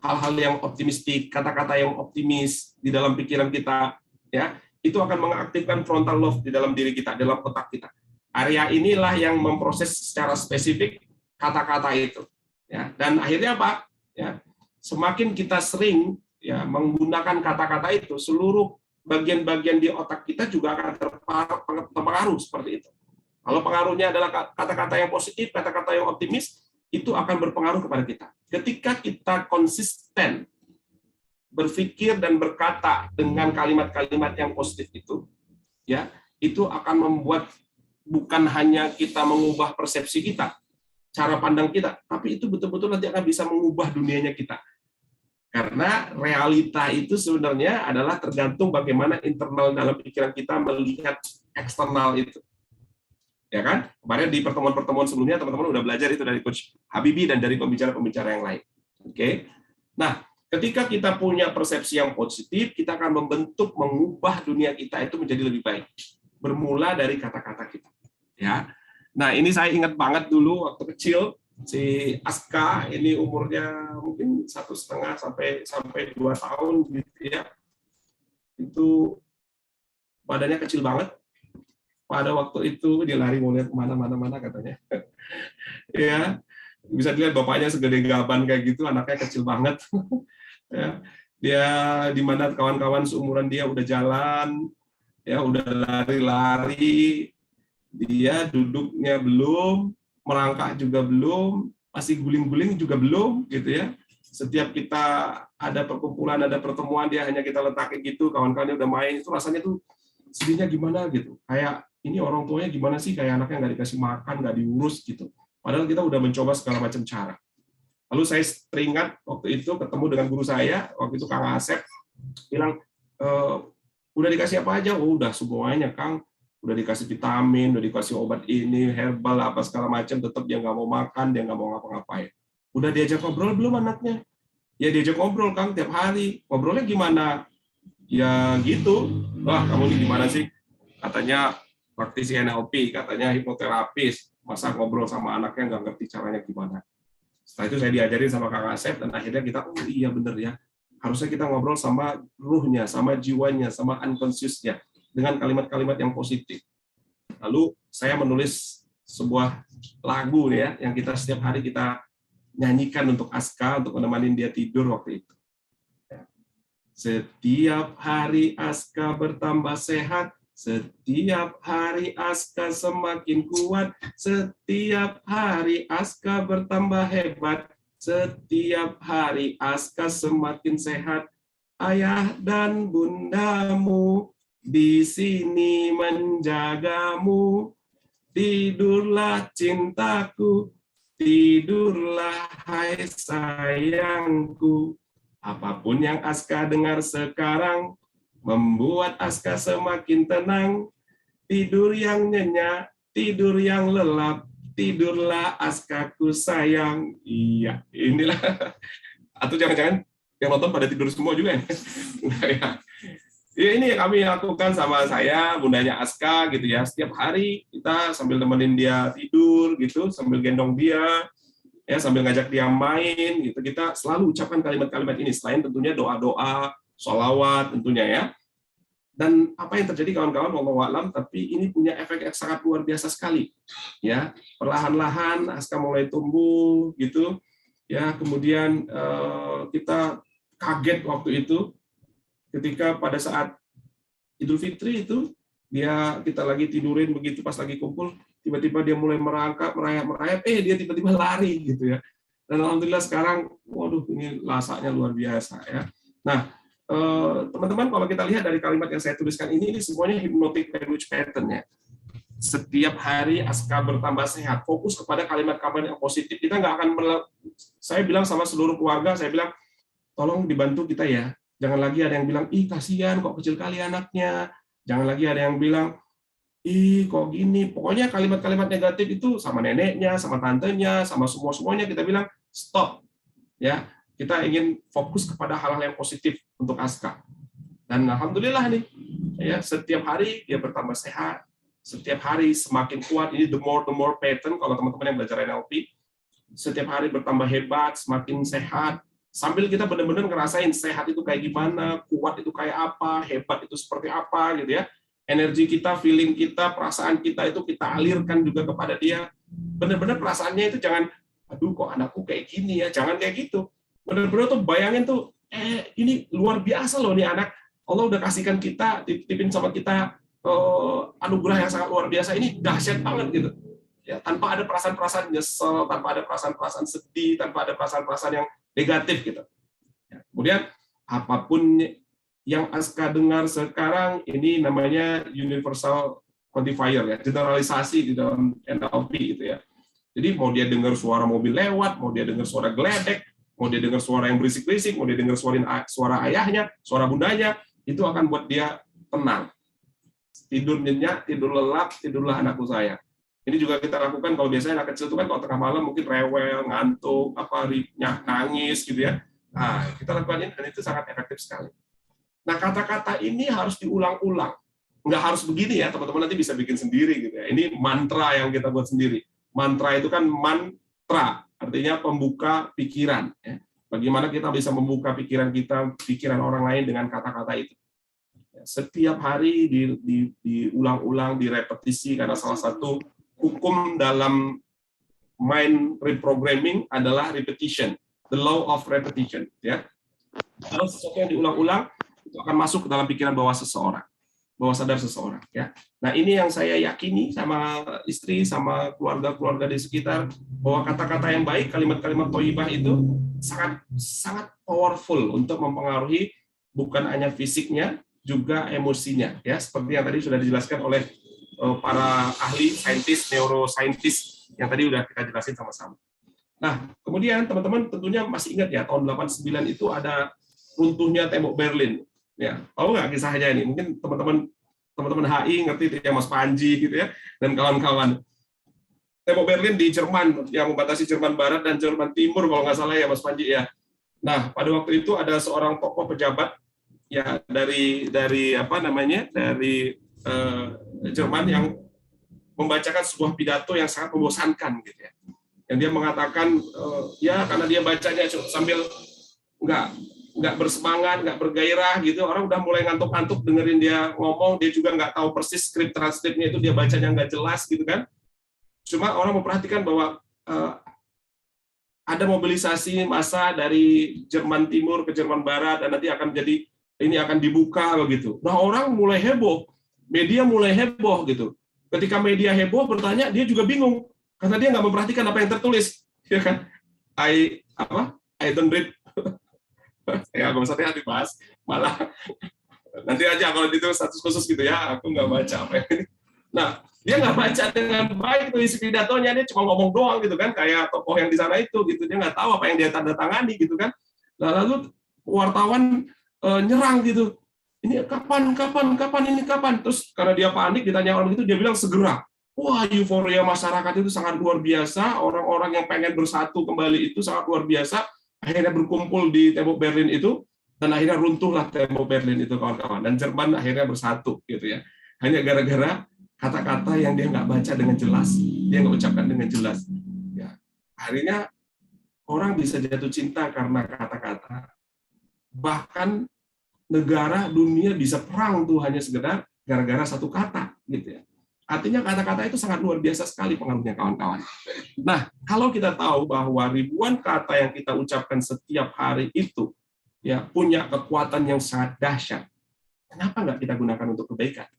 hal-hal yang optimistik, kata-kata yang optimis di dalam pikiran kita, ya, itu akan mengaktifkan frontal lobe di dalam diri kita, dalam otak kita. Area inilah yang memproses secara spesifik kata-kata itu. Ya, dan akhirnya apa? Ya, semakin kita sering ya menggunakan kata-kata itu, seluruh bagian-bagian di otak kita juga akan terpengaruh seperti itu. Kalau pengaruhnya adalah kata-kata yang positif, kata-kata yang optimis, itu akan berpengaruh kepada kita. Ketika kita konsisten berpikir dan berkata dengan kalimat-kalimat yang positif itu, ya, itu akan membuat bukan hanya kita mengubah persepsi kita, cara pandang kita, tapi itu betul-betul nanti akan bisa mengubah dunianya kita. Karena realita itu sebenarnya adalah tergantung bagaimana internal dalam pikiran kita melihat eksternal itu. Ya kan? Kemarin di pertemuan-pertemuan sebelumnya teman-teman udah belajar itu dari Coach Habibie dan dari pembicara-pembicara yang lain. Oke. Nah, ketika kita punya persepsi yang positif, kita akan membentuk, mengubah dunia kita itu menjadi lebih baik. Bermula dari kata-kata kita. Ya. Nah, ini saya ingat banget dulu waktu kecil, si Aska ini umurnya mungkin 1,5 sampai 2 tahun gitu ya. Itu badannya kecil banget. Pada waktu itu dia lari mau lihat kemana-mana katanya. Ya, bisa dilihat bapaknya segede gaban kayak gitu, anaknya kecil banget. Ya, dia di mana kawan-kawan seumuran dia udah jalan, ya udah lari-lari, dia duduknya belum, merangkak juga belum, masih guling-guling juga belum, gitu ya. Setiap kita ada perkumpulan, ada pertemuan, dia hanya kita letakin gitu, kawan-kawannya udah main, itu rasanya tuh sedihnya gimana gitu. Kayak ini orang tuanya gimana sih, kayak anaknya nggak dikasih makan, nggak diurus gitu. Padahal kita udah mencoba segala macam cara. Lalu saya teringat waktu itu ketemu dengan guru saya, waktu itu Kang Asep, bilang, udah dikasih apa aja? Oh, udah semuanya, Kang. Udah dikasih vitamin, udah dikasih obat ini, herbal, apa segala macam, tetap dia nggak mau makan, dia nggak mau ngapa-ngapain. Udah diajak ngobrol belum anaknya? Ya diajak ngobrol, Kang, tiap hari. Ngobrolnya gimana? Ya gitu. Wah, kamu ini gimana sih? Katanya praktisi NLP, katanya hipnoterapis. Masa ngobrol sama anaknya nggak ngerti caranya gimana? Setelah itu saya diajarin sama Kang Asep, dan akhirnya kita, oh iya bener ya, harusnya kita ngobrol sama ruhnya, sama jiwanya, sama unconscious-nya, dengan kalimat-kalimat yang positif. Lalu saya menulis sebuah lagu ya, yang kita setiap hari kita nyanyikan untuk Aska, untuk menemani dia tidur waktu itu. Setiap hari Aska bertambah sehat, setiap hari Aska semakin kuat, setiap hari Aska bertambah hebat, setiap hari Aska semakin sehat. Ayah dan bundamu di sini menjagamu. Tidurlah cintaku, tidurlah hai sayangku. Apapun yang Aska dengar sekarang membuat Aska semakin tenang. Tidur yang nyenyak, tidur yang lelap, tidurlah Askaku sayang. Iya, inilah. Atau jangan-jangan yang nonton pada tidur semua juga ya. Ya, ini yang kami lakukan sama saya, bundanya Aska gitu ya. Setiap hari kita sambil nemenin dia tidur gitu, sambil gendong dia, ya sambil ngajak dia main gitu, kita selalu ucapkan kalimat-kalimat ini, selain tentunya doa-doa, sholawat tentunya ya. Dan apa yang terjadi kawan-kawan, wallahu a'lam, tapi ini punya efek yang sangat luar biasa sekali ya. Perlahan-lahan Aska mulai tumbuh gitu ya. Kemudian kita kaget waktu itu ketika pada saat Idul Fitri itu kita lagi tidurin begitu, pas lagi kumpul tiba-tiba dia mulai merangkak, merayap, dia tiba-tiba lari gitu ya. Dan alhamdulillah sekarang, waduh ini lasanya luar biasa ya. Nah, teman-teman kalau kita lihat dari kalimat yang saya tuliskan ini semuanya hypnotic language pattern ya. Setiap hari Aska bertambah sehat, fokus kepada kalimat-kalimat yang positif. Kita nggak akan, saya bilang sama seluruh keluarga, saya bilang tolong dibantu kita ya. Jangan lagi ada yang bilang, ih kasihan kok kecil kali anaknya. Jangan lagi ada yang bilang, ih kok gini. Pokoknya kalimat-kalimat negatif itu sama neneknya, sama tantenya, sama semuanya kita bilang stop. Ya, kita ingin fokus kepada hal-hal yang positif untuk Aska. Dan alhamdulillah nih, ya setiap hari dia bertambah sehat, setiap hari semakin kuat. Ini the more pattern kalau teman-teman yang belajar NLP. Setiap hari bertambah hebat, semakin sehat. Sambil kita benar-benar ngerasain sehat itu kayak gimana, kuat itu kayak apa, hebat itu seperti apa gitu ya. Energi kita, feeling kita, perasaan kita itu kita alirkan juga kepada dia. Benar-benar perasaannya itu jangan, aduh kok anakku kayak gini ya, jangan kayak gitu. Benar-benar tuh bayangin tuh, ini luar biasa loh nih anak. Allah udah kasihkan kita, titipin sama kita anugerah yang sangat luar biasa, ini dahsyat banget gitu. Ya, tanpa ada perasaan-perasaan nyesel, tanpa ada perasaan-perasaan sedih, tanpa ada perasaan-perasaan yang negatif gitu. Kemudian apapun yang Aska dengar sekarang ini namanya universal quantifier ya, generalisasi di dalam NLP gitu ya. Jadi mau dia dengar suara mobil lewat, mau dia dengar suara geledek, mau dia dengar suara yang berisik-berisik, mau dia dengar suara ayahnya, suara bundanya, itu akan buat dia tenang. Tidur nyenyak, tidur lelap, tidurlah anakku sayang. Ini juga kita lakukan kalau biasanya anak kecil itu kan kalau tengah malam mungkin rewel, ngantuk, nangis gitu ya. Nah, kita lakukan ini dan itu sangat efektif sekali. Nah, kata-kata ini harus diulang-ulang. Nggak harus begini ya, teman-teman nanti bisa bikin sendiri gitu ya. Ini mantra yang kita buat sendiri. Mantra itu kan mantra, artinya pembuka pikiran. Ya. Bagaimana kita bisa membuka pikiran kita, pikiran orang lain dengan kata-kata itu. Setiap hari diulang-ulang, direpetisi, karena salah satu hukum dalam mind reprogramming adalah repetition, the law of repetition. Ya, kalau sesuatu yang diulang-ulang itu akan masuk ke dalam pikiran bawah sadar seseorang. Ya, nah ini yang saya yakini sama istri, sama keluarga-keluarga di sekitar, bahwa kata-kata yang baik, kalimat-kalimat thayyibah itu sangat sangat powerful untuk mempengaruhi bukan hanya fisiknya, juga emosinya. Ya, seperti yang tadi sudah dijelaskan oleh para ahli saintis, neuroscientist yang tadi udah kita jelasin sama-sama. Nah, kemudian teman-teman tentunya masih ingat ya, tahun 89 itu ada runtuhnya tembok Berlin. Ya, tahu nggak kisahnya ini? Mungkin teman-teman HI ngerti ya, Mas Panji gitu ya, dan kawan-kawan. Tembok Berlin di Jerman yang membatasi Jerman Barat dan Jerman Timur kalau nggak salah ya, Mas Panji ya. Nah, pada waktu itu ada seorang tokoh pejabat ya dari Jerman yang membacakan sebuah pidato yang sangat membosankan gitu ya. Yang dia mengatakan ya karena dia bacanya sambil nggak bersemangat, nggak bergairah gitu, orang udah mulai ngantuk-ngantuk dengerin dia ngomong, dia juga nggak tahu persis skrip transkripnya itu dia bacanya nggak jelas gitu kan. Cuma orang memperhatikan bahwa ada mobilisasi massa dari Jerman Timur ke Jerman Barat dan nanti akan dibuka begitu. Nah, orang mulai heboh, media mulai heboh gitu. Ketika media heboh bertanya, dia juga bingung karena dia nggak memperhatikan apa yang tertulis, ya kan? I don't read. Ya, nggak usah dibahas, malah nanti aja kalau ditulis status khusus gitu ya, aku nggak baca apa ini. Nah, dia nggak baca dengan baik tuh isi pidatonya, dia cuma ngomong doang gitu kan, kayak tokoh yang di sana itu gitu, dia nggak tahu apa yang dia tanda tangani gitu kan. Nah, lalu wartawan nyerang gitu. Ini kapan, terus karena dia panik ditanya orang itu, dia bilang segera. Wah, euforia masyarakat itu sangat luar biasa, orang-orang yang pengen bersatu kembali itu sangat luar biasa, akhirnya berkumpul di tembok Berlin itu, dan akhirnya runtuhlah tembok Berlin itu kawan-kawan, dan Jerman akhirnya bersatu gitu ya, hanya gara-gara kata-kata yang dia nggak baca dengan jelas, dia nggak ucapkan dengan jelas. Ya, akhirnya orang bisa jatuh cinta karena kata-kata, bahkan negara dunia bisa perang tuh hanya sekedar gara-gara satu kata gitu ya. Artinya kata-kata itu sangat luar biasa sekali pengaruhnya kawan-kawan. Nah, kalau kita tahu bahwa ribuan kata yang kita ucapkan setiap hari itu ya punya kekuatan yang sangat dahsyat, kenapa nggak kita gunakan untuk kebaikan?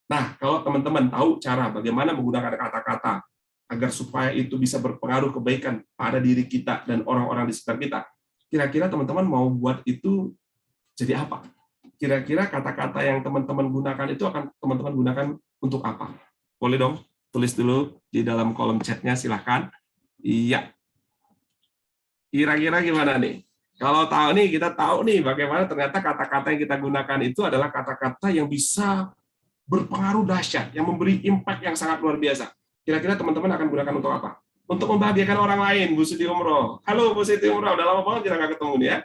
Nah, kalau teman-teman tahu cara bagaimana menggunakan kata-kata agar supaya itu bisa berpengaruh kebaikan pada diri kita dan orang-orang di sekitar kita, kira-kira teman-teman mau buat itu jadi apa? Kira-kira kata-kata yang teman-teman gunakan itu akan teman-teman gunakan untuk apa? Boleh dong, tulis dulu di dalam kolom chatnya, silahkan. Iya. Kira-kira gimana nih? Kalau tahu nih, kita tahu nih bagaimana ternyata kata-kata yang kita gunakan itu adalah kata-kata yang bisa berpengaruh dahsyat, yang memberi impact yang sangat luar biasa. Kira-kira teman-teman akan gunakan untuk apa? Untuk membahagiakan orang lain, Bu Siti Umroh. Halo Bu Siti Umroh, udah lama banget kita nggak ketemu nih ya.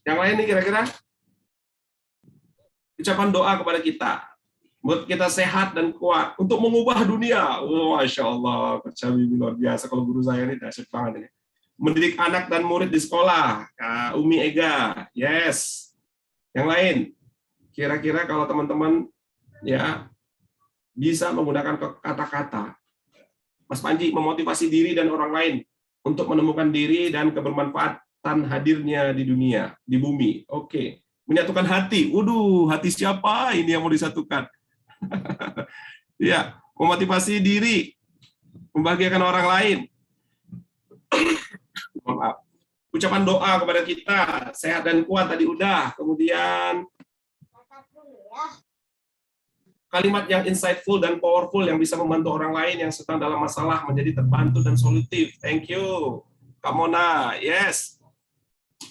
Yang lain nih kira-kira? Ucapan doa kepada kita, buat kita sehat dan kuat, untuk mengubah dunia. Masya Allah, percabi luar biasa. Kalau guru saya ini dahsyat banget ini. Mendidik anak dan murid di sekolah, Umi Ega, yes. Yang lain, kira-kira kalau teman-teman ya bisa menggunakan kata-kata, Mas Panji, memotivasi diri dan orang lain untuk menemukan diri dan kebermanfaatan hadirnya di dunia, di bumi. Oke. Menyatukan hati. Waduh, hati siapa ini yang mau disatukan? Ya, memotivasi diri, membahagiakan orang lain. Maaf. Ucapan doa kepada kita, sehat dan kuat tadi udah. Kemudian kalimat yang insightful dan powerful yang bisa membantu orang lain yang sedang dalam masalah menjadi terbantu dan solutif. Thank you, Kak Mona. Yes.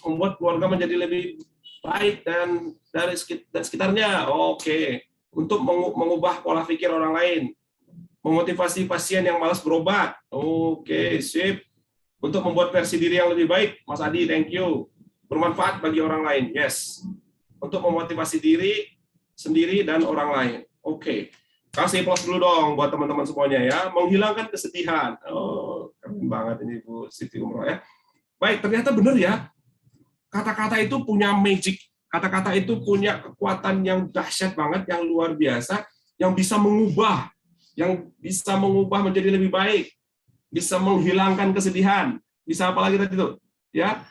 Membuat keluarga menjadi lebih baik dan sekitarnya. Oke. Untuk mengubah pola pikir orang lain. Memotivasi pasien yang malas berobat. Oke, sip. Untuk membuat versi diri yang lebih baik. Mas Adi, thank you. Bermanfaat bagi orang lain. Yes. Untuk memotivasi diri sendiri dan orang lain. Oke. Kasih plus dulu dong buat teman-teman semuanya ya. Menghilangkan kesedihan. Oh, keren banget ini Bu Siti Umroh ya. Baik, ternyata benar ya. Kata-kata itu punya magic. Kata-kata itu punya kekuatan yang dahsyat banget, yang luar biasa, yang bisa mengubah menjadi lebih baik. bisa menghilangkan kesedihan, bisa apa lagi tadi itu, ya,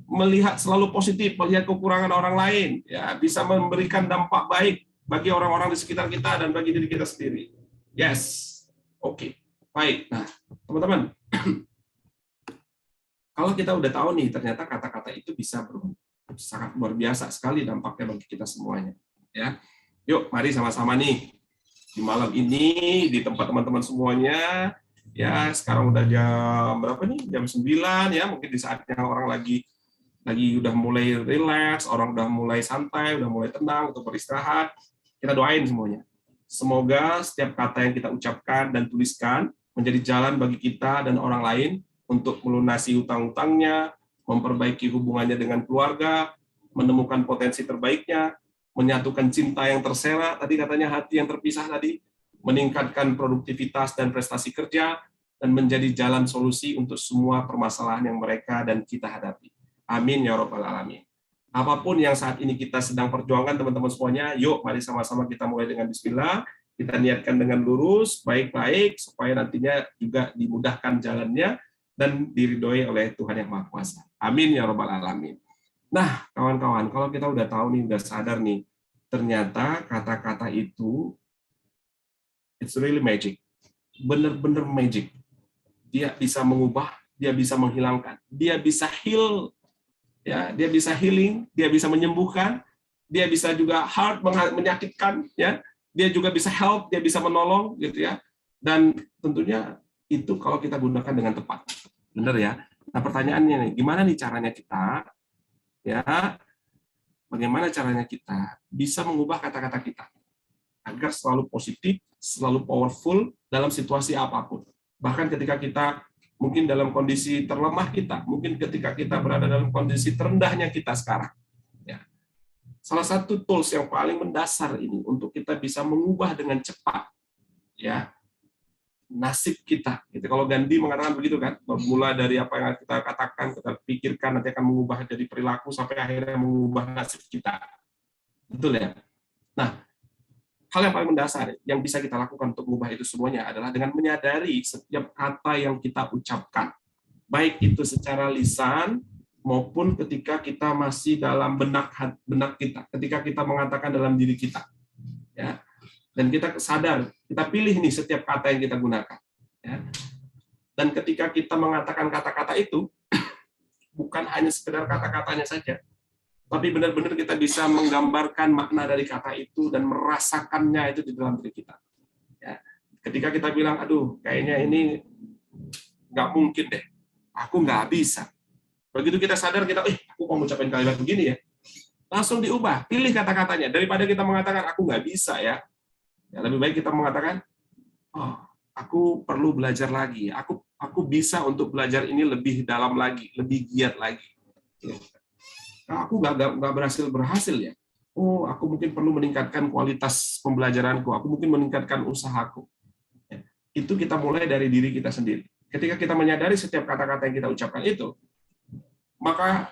melihat selalu positif, melihat kekurangan orang lain, ya, bisa memberikan dampak baik bagi orang-orang di sekitar kita dan bagi diri kita sendiri. Yes, oke, baik. Nah, teman-teman, kalau kita udah tahu nih, ternyata kata-kata itu bisa sangat luar biasa sekali dampaknya bagi kita semuanya. Ya, yuk, mari sama-sama nih di malam ini di tempat teman-teman semuanya. Ya, sekarang udah jam berapa nih? Jam 9 ya, mungkin di saatnya orang lagi udah mulai relax, orang udah mulai santai, udah mulai tenang untuk beristirahat. Kita doain semuanya. Semoga setiap kata yang kita ucapkan dan tuliskan menjadi jalan bagi kita dan orang lain untuk melunasi utang-utangnya, memperbaiki hubungannya dengan keluarga, menemukan potensi terbaiknya, menyatukan cinta yang tersela, tadi katanya hati yang terpisah tadi, meningkatkan produktivitas dan prestasi kerja, dan menjadi jalan solusi untuk semua permasalahan yang mereka dan kita hadapi. Amin ya Rabbal Alamin. Apapun yang saat ini kita sedang perjuangkan, teman-teman semuanya, yuk mari sama-sama kita mulai dengan bismillah, kita niatkan dengan lurus, baik-baik, supaya nantinya juga dimudahkan jalannya, dan diridhoi oleh Tuhan Yang Maha Kuasa. Amin ya Rabbal Alamin. Nah, kawan-kawan, kalau kita udah tahu nih, udah sadar nih, ternyata kata-kata itu it's really magic. Bener-bener magic. Dia bisa mengubah, dia bisa menghilangkan, dia bisa heal, ya, dia bisa healing, dia bisa menyembuhkan, dia bisa juga hard, menyakitkan, ya, dia juga bisa help, dia bisa menolong, gitu ya. Dan tentunya itu kalau kita gunakan dengan tepat. Bener ya? Nah, pertanyaannya nih, gimana nih caranya kita, ya, bagaimana caranya kita bisa mengubah kata-kata kita agar selalu positif, selalu powerful dalam situasi apapun. Bahkan ketika kita mungkin dalam kondisi terlemah kita, mungkin ketika kita berada dalam kondisi terendahnya kita sekarang. Ya. Salah satu tools yang paling mendasar ini untuk kita bisa mengubah dengan cepat, ya, nasib kita. Gitu. Kalau Gandhi mengatakan begitu kan, bermula dari apa yang kita katakan, kita pikirkan, nanti akan mengubah jadi perilaku sampai akhirnya mengubah nasib kita. Betul ya? Nah, hal yang paling mendasar yang bisa kita lakukan untuk mengubah itu semuanya adalah dengan menyadari setiap kata yang kita ucapkan. Baik itu secara lisan maupun ketika kita masih dalam benak kita, ketika kita mengatakan dalam diri kita. Ya. Dan kita sadar, kita pilih nih setiap kata yang kita gunakan. Ya. Dan ketika kita mengatakan kata-kata itu, bukan hanya sekedar kata-katanya saja, tapi benar-benar kita bisa menggambarkan makna dari kata itu dan merasakannya itu di dalam diri kita. Ya. Ketika kita bilang, aduh, kayaknya ini nggak mungkin deh, aku nggak bisa. Begitu kita sadar, kita, aku mau ngucapin kalimat begini ya, langsung diubah, pilih kata-katanya. Daripada kita mengatakan, aku nggak bisa ya, lebih baik kita mengatakan, oh, aku perlu belajar lagi, aku bisa untuk belajar ini lebih dalam lagi, lebih giat lagi. Aku nggak berhasil ya. Oh, aku mungkin perlu meningkatkan kualitas pembelajaranku. Aku mungkin meningkatkan usahaku. Ya, itu kita mulai dari diri kita sendiri. Ketika kita menyadari setiap kata-kata yang kita ucapkan itu, maka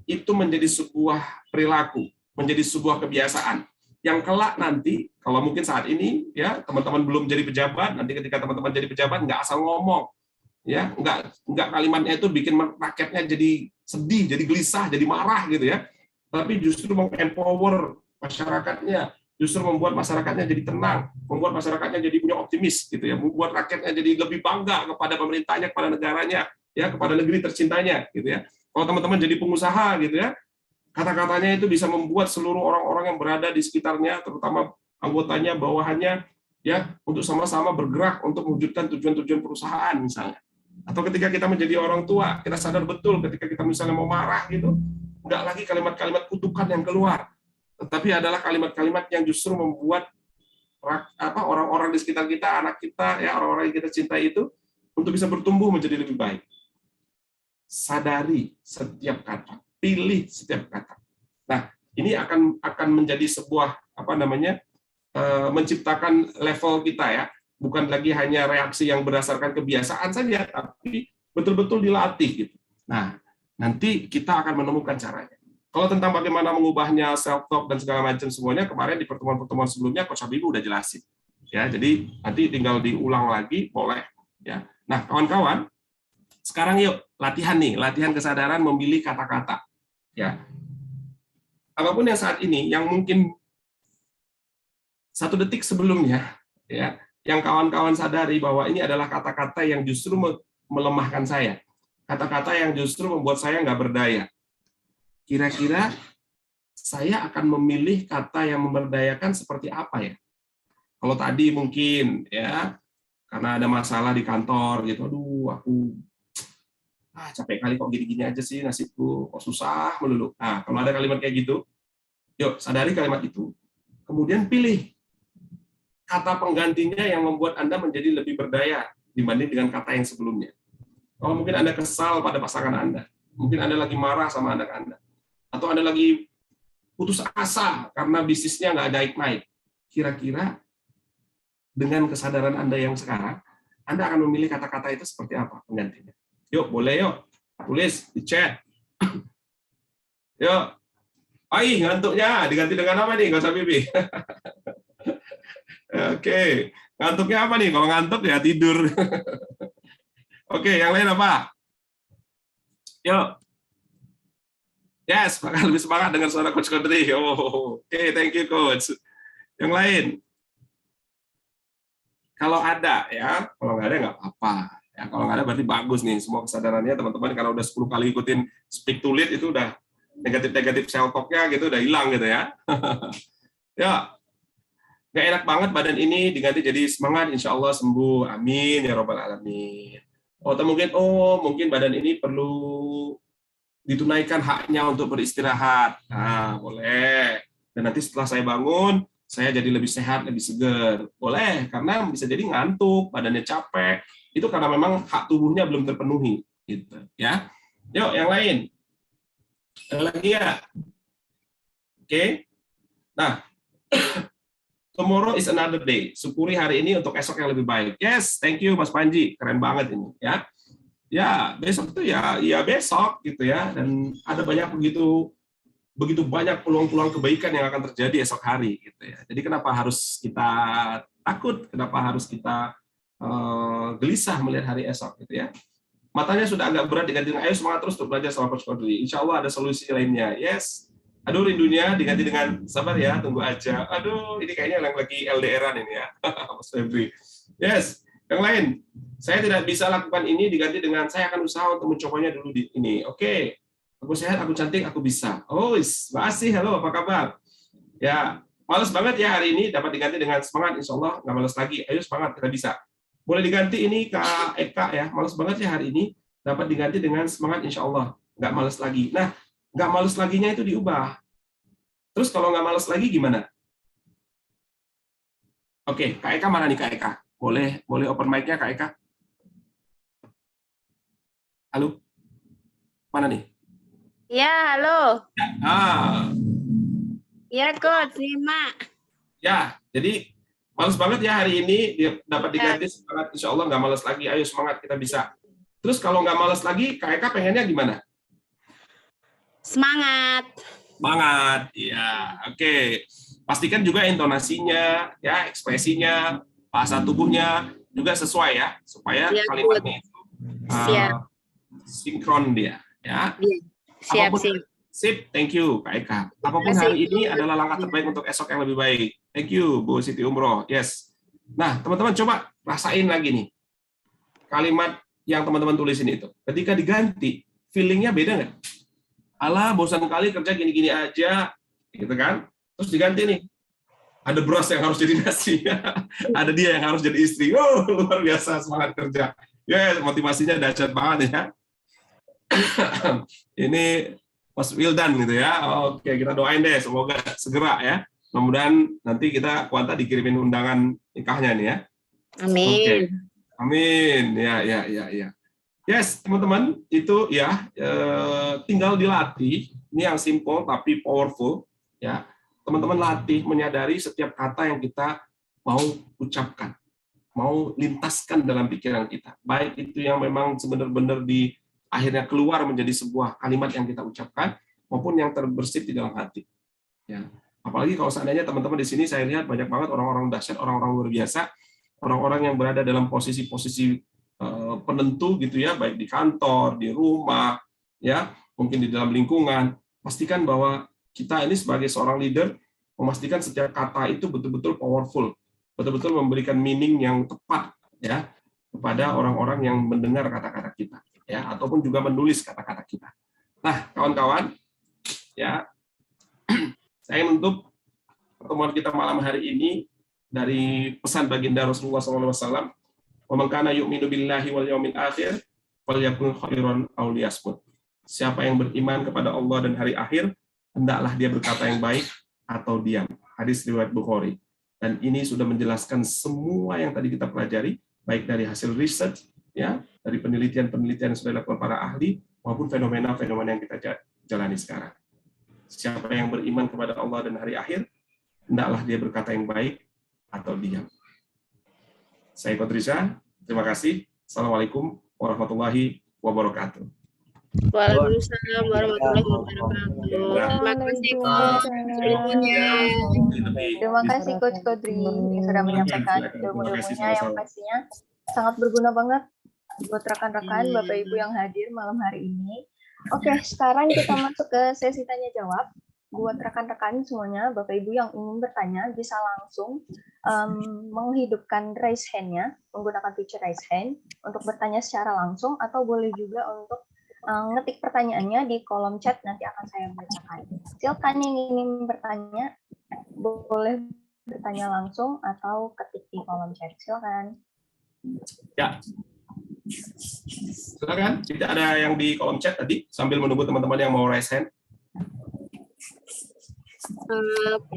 itu menjadi sebuah perilaku, menjadi sebuah kebiasaan. Yang kelak nanti, kalau mungkin saat ini, ya teman-teman belum jadi pejabat, nanti ketika teman-teman jadi pejabat nggak asal ngomong, ya nggak kalimatnya itu bikin rakyatnya jadi sedih, jadi gelisah, jadi marah gitu ya. Tapi justru mempower masyarakatnya, justru membuat masyarakatnya jadi tenang, membuat masyarakatnya jadi punya optimis gitu ya, membuat rakyatnya jadi lebih bangga kepada pemerintahnya, kepada negaranya, ya kepada negeri tercintanya gitu ya. Kalau teman-teman jadi pengusaha gitu ya, kata-katanya itu bisa membuat seluruh orang-orang yang berada di sekitarnya, terutama anggotanya, bawahannya, ya untuk sama-sama bergerak untuk mewujudkan tujuan-tujuan perusahaan misalnya. Atau ketika kita menjadi orang tua, kita sadar betul ketika kita misalnya mau marah gitu, nggak lagi kalimat-kalimat kutukan yang keluar, tetapi adalah kalimat-kalimat yang justru membuat orang-orang di sekitar kita, anak kita, ya orang-orang yang kita cintai itu untuk bisa bertumbuh menjadi lebih baik. Sadari setiap kata, pilih setiap kata. Nah, ini akan menjadi sebuah menciptakan level kita ya. Bukan lagi hanya reaksi yang berdasarkan kebiasaan saja, tapi betul-betul dilatih gitu. Nah, nanti kita akan menemukan caranya. Kalau tentang bagaimana mengubahnya self-talk dan segala macam semuanya, kemarin di pertemuan-pertemuan sebelumnya Coach Habibie udah jelasin. Ya, jadi nanti tinggal diulang lagi, boleh. Ya, Nah, kawan-kawan, sekarang yuk latihan nih, latihan kesadaran memilih kata-kata. Ya, apapun yang saat ini, yang mungkin 1 detik sebelumnya, ya, yang kawan-kawan sadari bahwa ini adalah kata-kata yang justru melemahkan saya, kata-kata yang justru membuat saya nggak berdaya. Kira-kira saya akan memilih kata yang memberdayakan seperti apa ya? Kalau tadi mungkin ya karena ada masalah di kantor gitu, aduh aku capek kali kok gini-gini aja sih nasibku, kok susah melulu. Nah, kalau ada kalimat kayak gitu, yuk sadari kalimat itu. Kemudian pilih kata penggantinya yang membuat Anda menjadi lebih berdaya dibanding dengan kata yang sebelumnya. Kalau mungkin Anda kesal pada pasangan Anda, mungkin Anda lagi marah sama anak Anda, atau Anda lagi putus asa karena bisnisnya nggak naik-naik. Kira-kira dengan kesadaran Anda yang sekarang, Anda akan memilih kata-kata itu seperti apa penggantinya. Yuk, boleh yuk. Tulis di chat. Yuk. Ai, ngantuknya diganti dengan apa nih? Nggak usah Bibi. Oke. Ngantuknya apa nih? Kalau ngantuk ya tidur. Oke, yang lain apa? Yuk. Yes, bakal lebih semangat dengan suara Coach Kodri. Oh, oke, thank you Coach. Yang lain? Kalau ada ya, kalau nggak ada nggak apa-apa. Ya, kalau nggak ada berarti bagus nih semua kesadarannya teman-teman. Karena udah 10 kali ikutin Speak to Lead itu udah negatif self talk-nya gitu udah hilang gitu ya. Ya, nggak enak banget badan ini diganti jadi semangat, insya Allah sembuh. Amin ya robbal alamin. Atau mungkin badan ini perlu ditunaikan haknya untuk beristirahat. Nah, boleh. Dan nanti setelah saya bangun, saya jadi lebih sehat, lebih segar. Boleh, karena bisa jadi ngantuk, badannya capek. Itu karena memang hak tubuhnya belum terpenuhi. Gitu, ya. Yuk, yang lain. Ada lagi ya? Oke. Nah, tomorrow is another day. Syukuri hari ini untuk esok yang lebih baik. Yes, thank you Mas Panji. Keren banget ini, ya. Ya, besok itu ya besok gitu ya. Dan ada begitu banyak peluang-peluang kebaikan yang akan terjadi esok hari gitu ya. Jadi kenapa harus kita takut? Kenapa harus kita gelisah melihat hari esok gitu ya? Matanya sudah agak berat diganti dengan ayo semangat terus untuk belajar sama Coach Kodri. Insya Allah ada solusi lainnya. Yes. Aduh rindunya diganti dengan sabar ya, tunggu aja. Aduh ini kayaknya yang lagi LDR-an ini ya, Mas Febri. Yes. Yang lain, saya tidak bisa lakukan ini diganti dengan saya akan usaha untuk mencobanya dulu di ini. Oke. Aku sehat, aku cantik, aku bisa. Oh, Mbak Asih, halo, apa kabar? Ya, males banget ya hari ini dapat diganti dengan semangat, insya Allah nggak males lagi. Ayo semangat, kita bisa. Boleh diganti ini Kak Eka ya, males banget ya hari ini dapat diganti dengan semangat, insya Allah nggak males lagi. Nah, nggak males laginya itu diubah. Terus kalau nggak males lagi gimana? Oke, Kak Eka mana nih Kak Eka? Boleh open mic-nya Kak Eka? Halo? Mana nih? Ya, halo. Ah. Ya, Coach, 5. Ya, jadi males banget ya hari ini dapat diganti semangat, insya Allah nggak males lagi. Ayo semangat, kita bisa. Terus kalau nggak males lagi, Kak Eka pengennya gimana? Semangat. Semangat, ya. Oke. Pastikan juga intonasinya, ya, ekspresinya, bahasa tubuhnya juga sesuai ya, supaya Ya, kalimatnya itu sinkron dia, ya. Siap. Sip, thank you Kak Eka. Apapun hari ini adalah langkah terbaik untuk esok yang lebih baik. Thank you Bu Siti Umroh. Yes. Nah, teman-teman coba rasain lagi nih kalimat yang teman-teman tulisin itu. Ketika diganti, feelingnya beda nggak? Alah, bosan kali kerja gini-gini aja, gitu kan? Terus diganti nih, ada beras yang harus jadi nasi, ada dia yang harus jadi istri. Oh, luar biasa semangat kerja. Ya, motivasinya dahsyat banget ya. Ini Mas Wildan gitu ya. Oke, kita doain deh, semoga segera ya. Mudah-mudahan nanti kita kuanta dikirimin undangan nikahnya nih ya. Amin. Oke. Amin. Ya. Yes, teman-teman, itu ya tinggal dilatih. Ini yang simple tapi powerful ya. Teman-teman latih menyadari setiap kata yang kita mau ucapkan, mau lintaskan dalam pikiran kita. Baik itu yang memang benar-benar di akhirnya keluar menjadi sebuah kalimat yang kita ucapkan, maupun yang terbersit di dalam hati. Ya. Apalagi kalau seandainya teman-teman di sini saya lihat banyak banget orang-orang dahsyat, orang-orang luar biasa, orang-orang yang berada dalam posisi-posisi penentu gitu ya, baik di kantor, di rumah, ya, mungkin di dalam lingkungan. Pastikan bahwa kita ini sebagai seorang leader memastikan setiap kata itu betul-betul powerful, betul-betul memberikan meaning yang tepat ya kepada orang-orang yang mendengar kata-kata kita, ya, ataupun juga menulis kata-kata kita. Nah, kawan-kawan, ya, saya menutup pertemuan kita malam hari ini dari pesan baginda Rasulullah SAW. Wa man kana yu'minu billahi wal yawmil akhir falyakun khairan aw liyasmut. Siapa yang beriman kepada Allah dan hari akhir, hendaklah dia berkata yang baik atau diam. Hadis riwayat Bukhari. Dan ini sudah menjelaskan semua yang tadi kita pelajari, baik dari hasil research, ya, dari penelitian-penelitian yang sudah dilakukan para ahli, maupun fenomena-fenomena yang kita jalani sekarang. Siapa yang beriman kepada Allah dan hari akhir, hendaklah dia berkata yang baik atau diam. Saya Kodrisha, terima kasih. Assalamualaikum warahmatullahi wabarakatuh. Waalaikumsalam warahmatullahi wabarakatuh. Terima kasih Coach ilmunya. Terima kasih Coach Kodri yang sudah menyampaikan ilmu-ilmunya yang pastinya sangat berguna banget buat rekan-rekan Bapak Ibu yang hadir malam hari ini. Oke, sekarang kita masuk ke sesi tanya jawab. Buat rekan-rekan semuanya, Bapak Ibu yang ingin bertanya bisa langsung menghidupkan raise hand-nya, menggunakan feature raise hand untuk bertanya secara langsung, atau boleh juga untuk ngetik pertanyaannya di kolom chat, nanti akan saya bacakan. Silakan yang ingin bertanya, boleh bertanya langsung atau ketik di kolom chat. Silakan. Ya. Silakan. Tidak ada yang di kolom chat tadi, sambil menunggu teman-teman yang mau raise hand.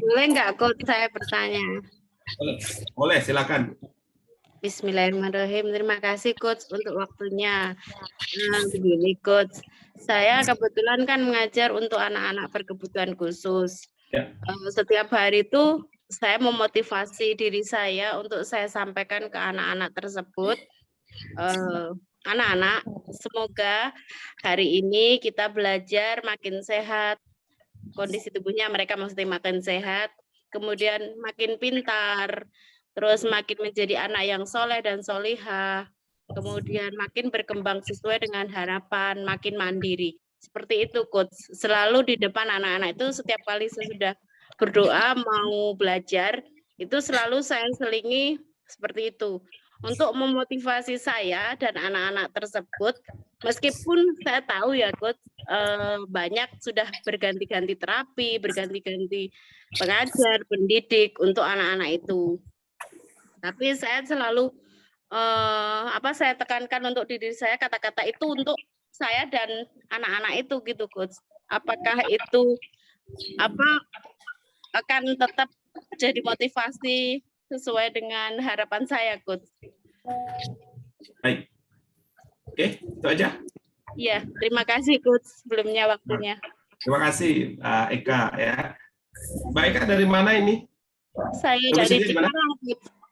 Boleh nggak Coach saya bertanya? Boleh, silakan. Bismillahirrahmanirrahim. Terima kasih Coach untuk waktunya. Begini Coach, saya kebetulan kan mengajar untuk anak-anak berkebutuhan khusus. Ya. Setiap hari itu saya memotivasi diri saya untuk saya sampaikan ke anak-anak tersebut. Anak-anak, semoga hari ini kita belajar makin sehat. Kondisi tubuhnya mereka mesti makin sehat, kemudian makin pintar, terus makin menjadi anak yang soleh dan solihah, kemudian makin berkembang sesuai dengan harapan, makin mandiri. Seperti itu Coach, selalu di depan anak-anak itu setiap kali sesudah berdoa mau belajar, itu selalu saya selingi seperti itu. Untuk memotivasi saya dan anak-anak tersebut, meskipun saya tahu ya Coach, banyak sudah berganti-ganti terapi, berganti-ganti pengajar, pendidik untuk anak-anak itu. Tapi saya selalu saya tekankan untuk diri saya, kata-kata itu untuk saya dan anak-anak itu gitu Coach. Apakah itu akan tetap jadi motivasi sesuai dengan harapan saya Coach? Baik. Oke, itu aja. Iya, terima kasih Coach sebelumnya waktunya. Terima kasih Eka ya. Baik, Eka dari mana ini? Saya dari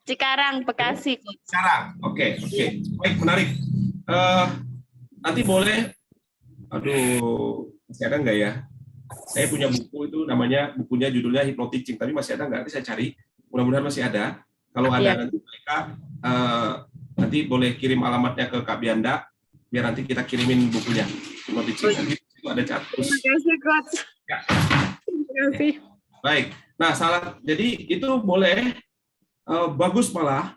Cikarang, Bekasi Coach. Cikarang. Oke. Baik, menarik. Nanti boleh, masih ada nggak ya? Saya punya buku itu bukunya judulnya Hypnoteaching, tapi masih ada nggak? Nanti saya cari. Mudah-mudahan masih ada. Kalau ada nanti mereka nanti boleh kirim alamatnya ke Kak Bianda, biar nanti kita kirimin bukunya. Hypnoteaching. Nanti itu ada catus. Terima kasih Coach. Ya. Terima kasih. Baik. Nah, jadi itu boleh bagus malah.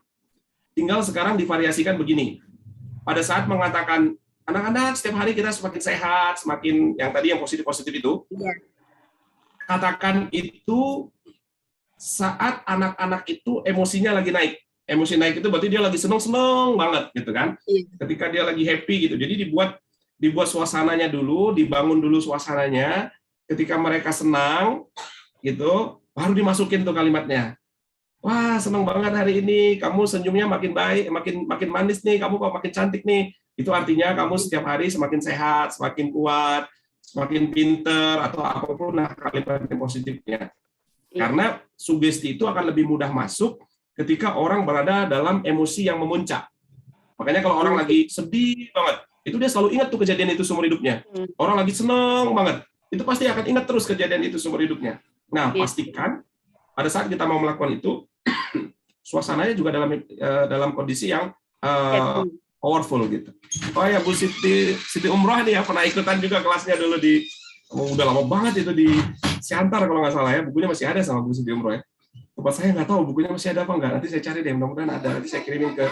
Tinggal sekarang divariasikan begini. Pada saat mengatakan anak-anak setiap hari kita semakin sehat, semakin yang tadi yang positif-positif itu. Iya. Katakan itu saat anak-anak itu emosinya lagi naik. Emosi naik itu berarti dia lagi seneng banget gitu kan. Iya. Ketika dia lagi happy gitu. Jadi dibuat suasananya dulu, dibangun dulu suasananya. Ketika mereka senang gitu, baru dimasukin tuh kalimatnya. Wah, seneng banget hari ini, kamu senyumnya makin baik, makin manis nih, kamu kok makin cantik nih. Itu artinya kamu setiap hari semakin sehat, semakin kuat, semakin pinter atau apapun kalimat yang positifnya. Karena sugesti itu akan lebih mudah masuk ketika orang berada dalam emosi yang memuncak. Makanya kalau orang lagi sedih banget, itu dia selalu ingat tuh kejadian itu seumur hidupnya. Orang lagi seneng banget, itu pasti akan ingat terus kejadian itu seumur hidupnya. Nah, pastikan pada saat kita mau melakukan itu, suasananya juga dalam kondisi yang powerful gitu. Oh ya, Bu Siti Umroh nih ya, pernah ikutan juga kelasnya dulu udah lama banget itu di Siantar kalau nggak salah ya, bukunya masih ada sama Bu Siti Umroh ya. Tempat saya nggak tahu bukunya masih ada apa nggak, nanti saya cari deh, mudah-mudahan ada, nanti saya kirimin ke,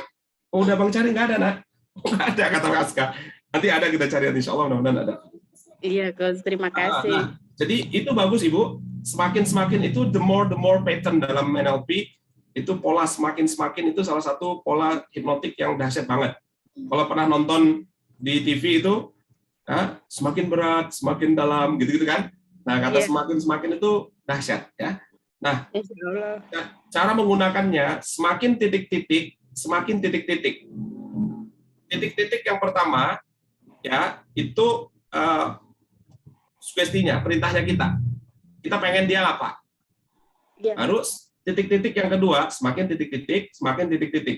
oh udah Bang cari, nggak ada nak? Nggak ada kata Aska, nanti ada kita cari, insya Allah mudah-mudahan ada. Iya, Coach, terima kasih. Nah, jadi itu bagus Ibu, semakin itu the more pattern dalam NLP, itu pola semakin itu salah satu pola hipnotik yang dahsyat banget. Kalau pernah nonton di TV itu, semakin berat, semakin dalam, gitu-gitu kan. Nah, kata semakin itu dahsyat ya. Nah, cara menggunakannya semakin titik-titik. Titik-titik yang pertama ya itu sugestinya, perintahnya kita. Kita pengen dia apa? Harus titik-titik yang kedua, semakin titik-titik.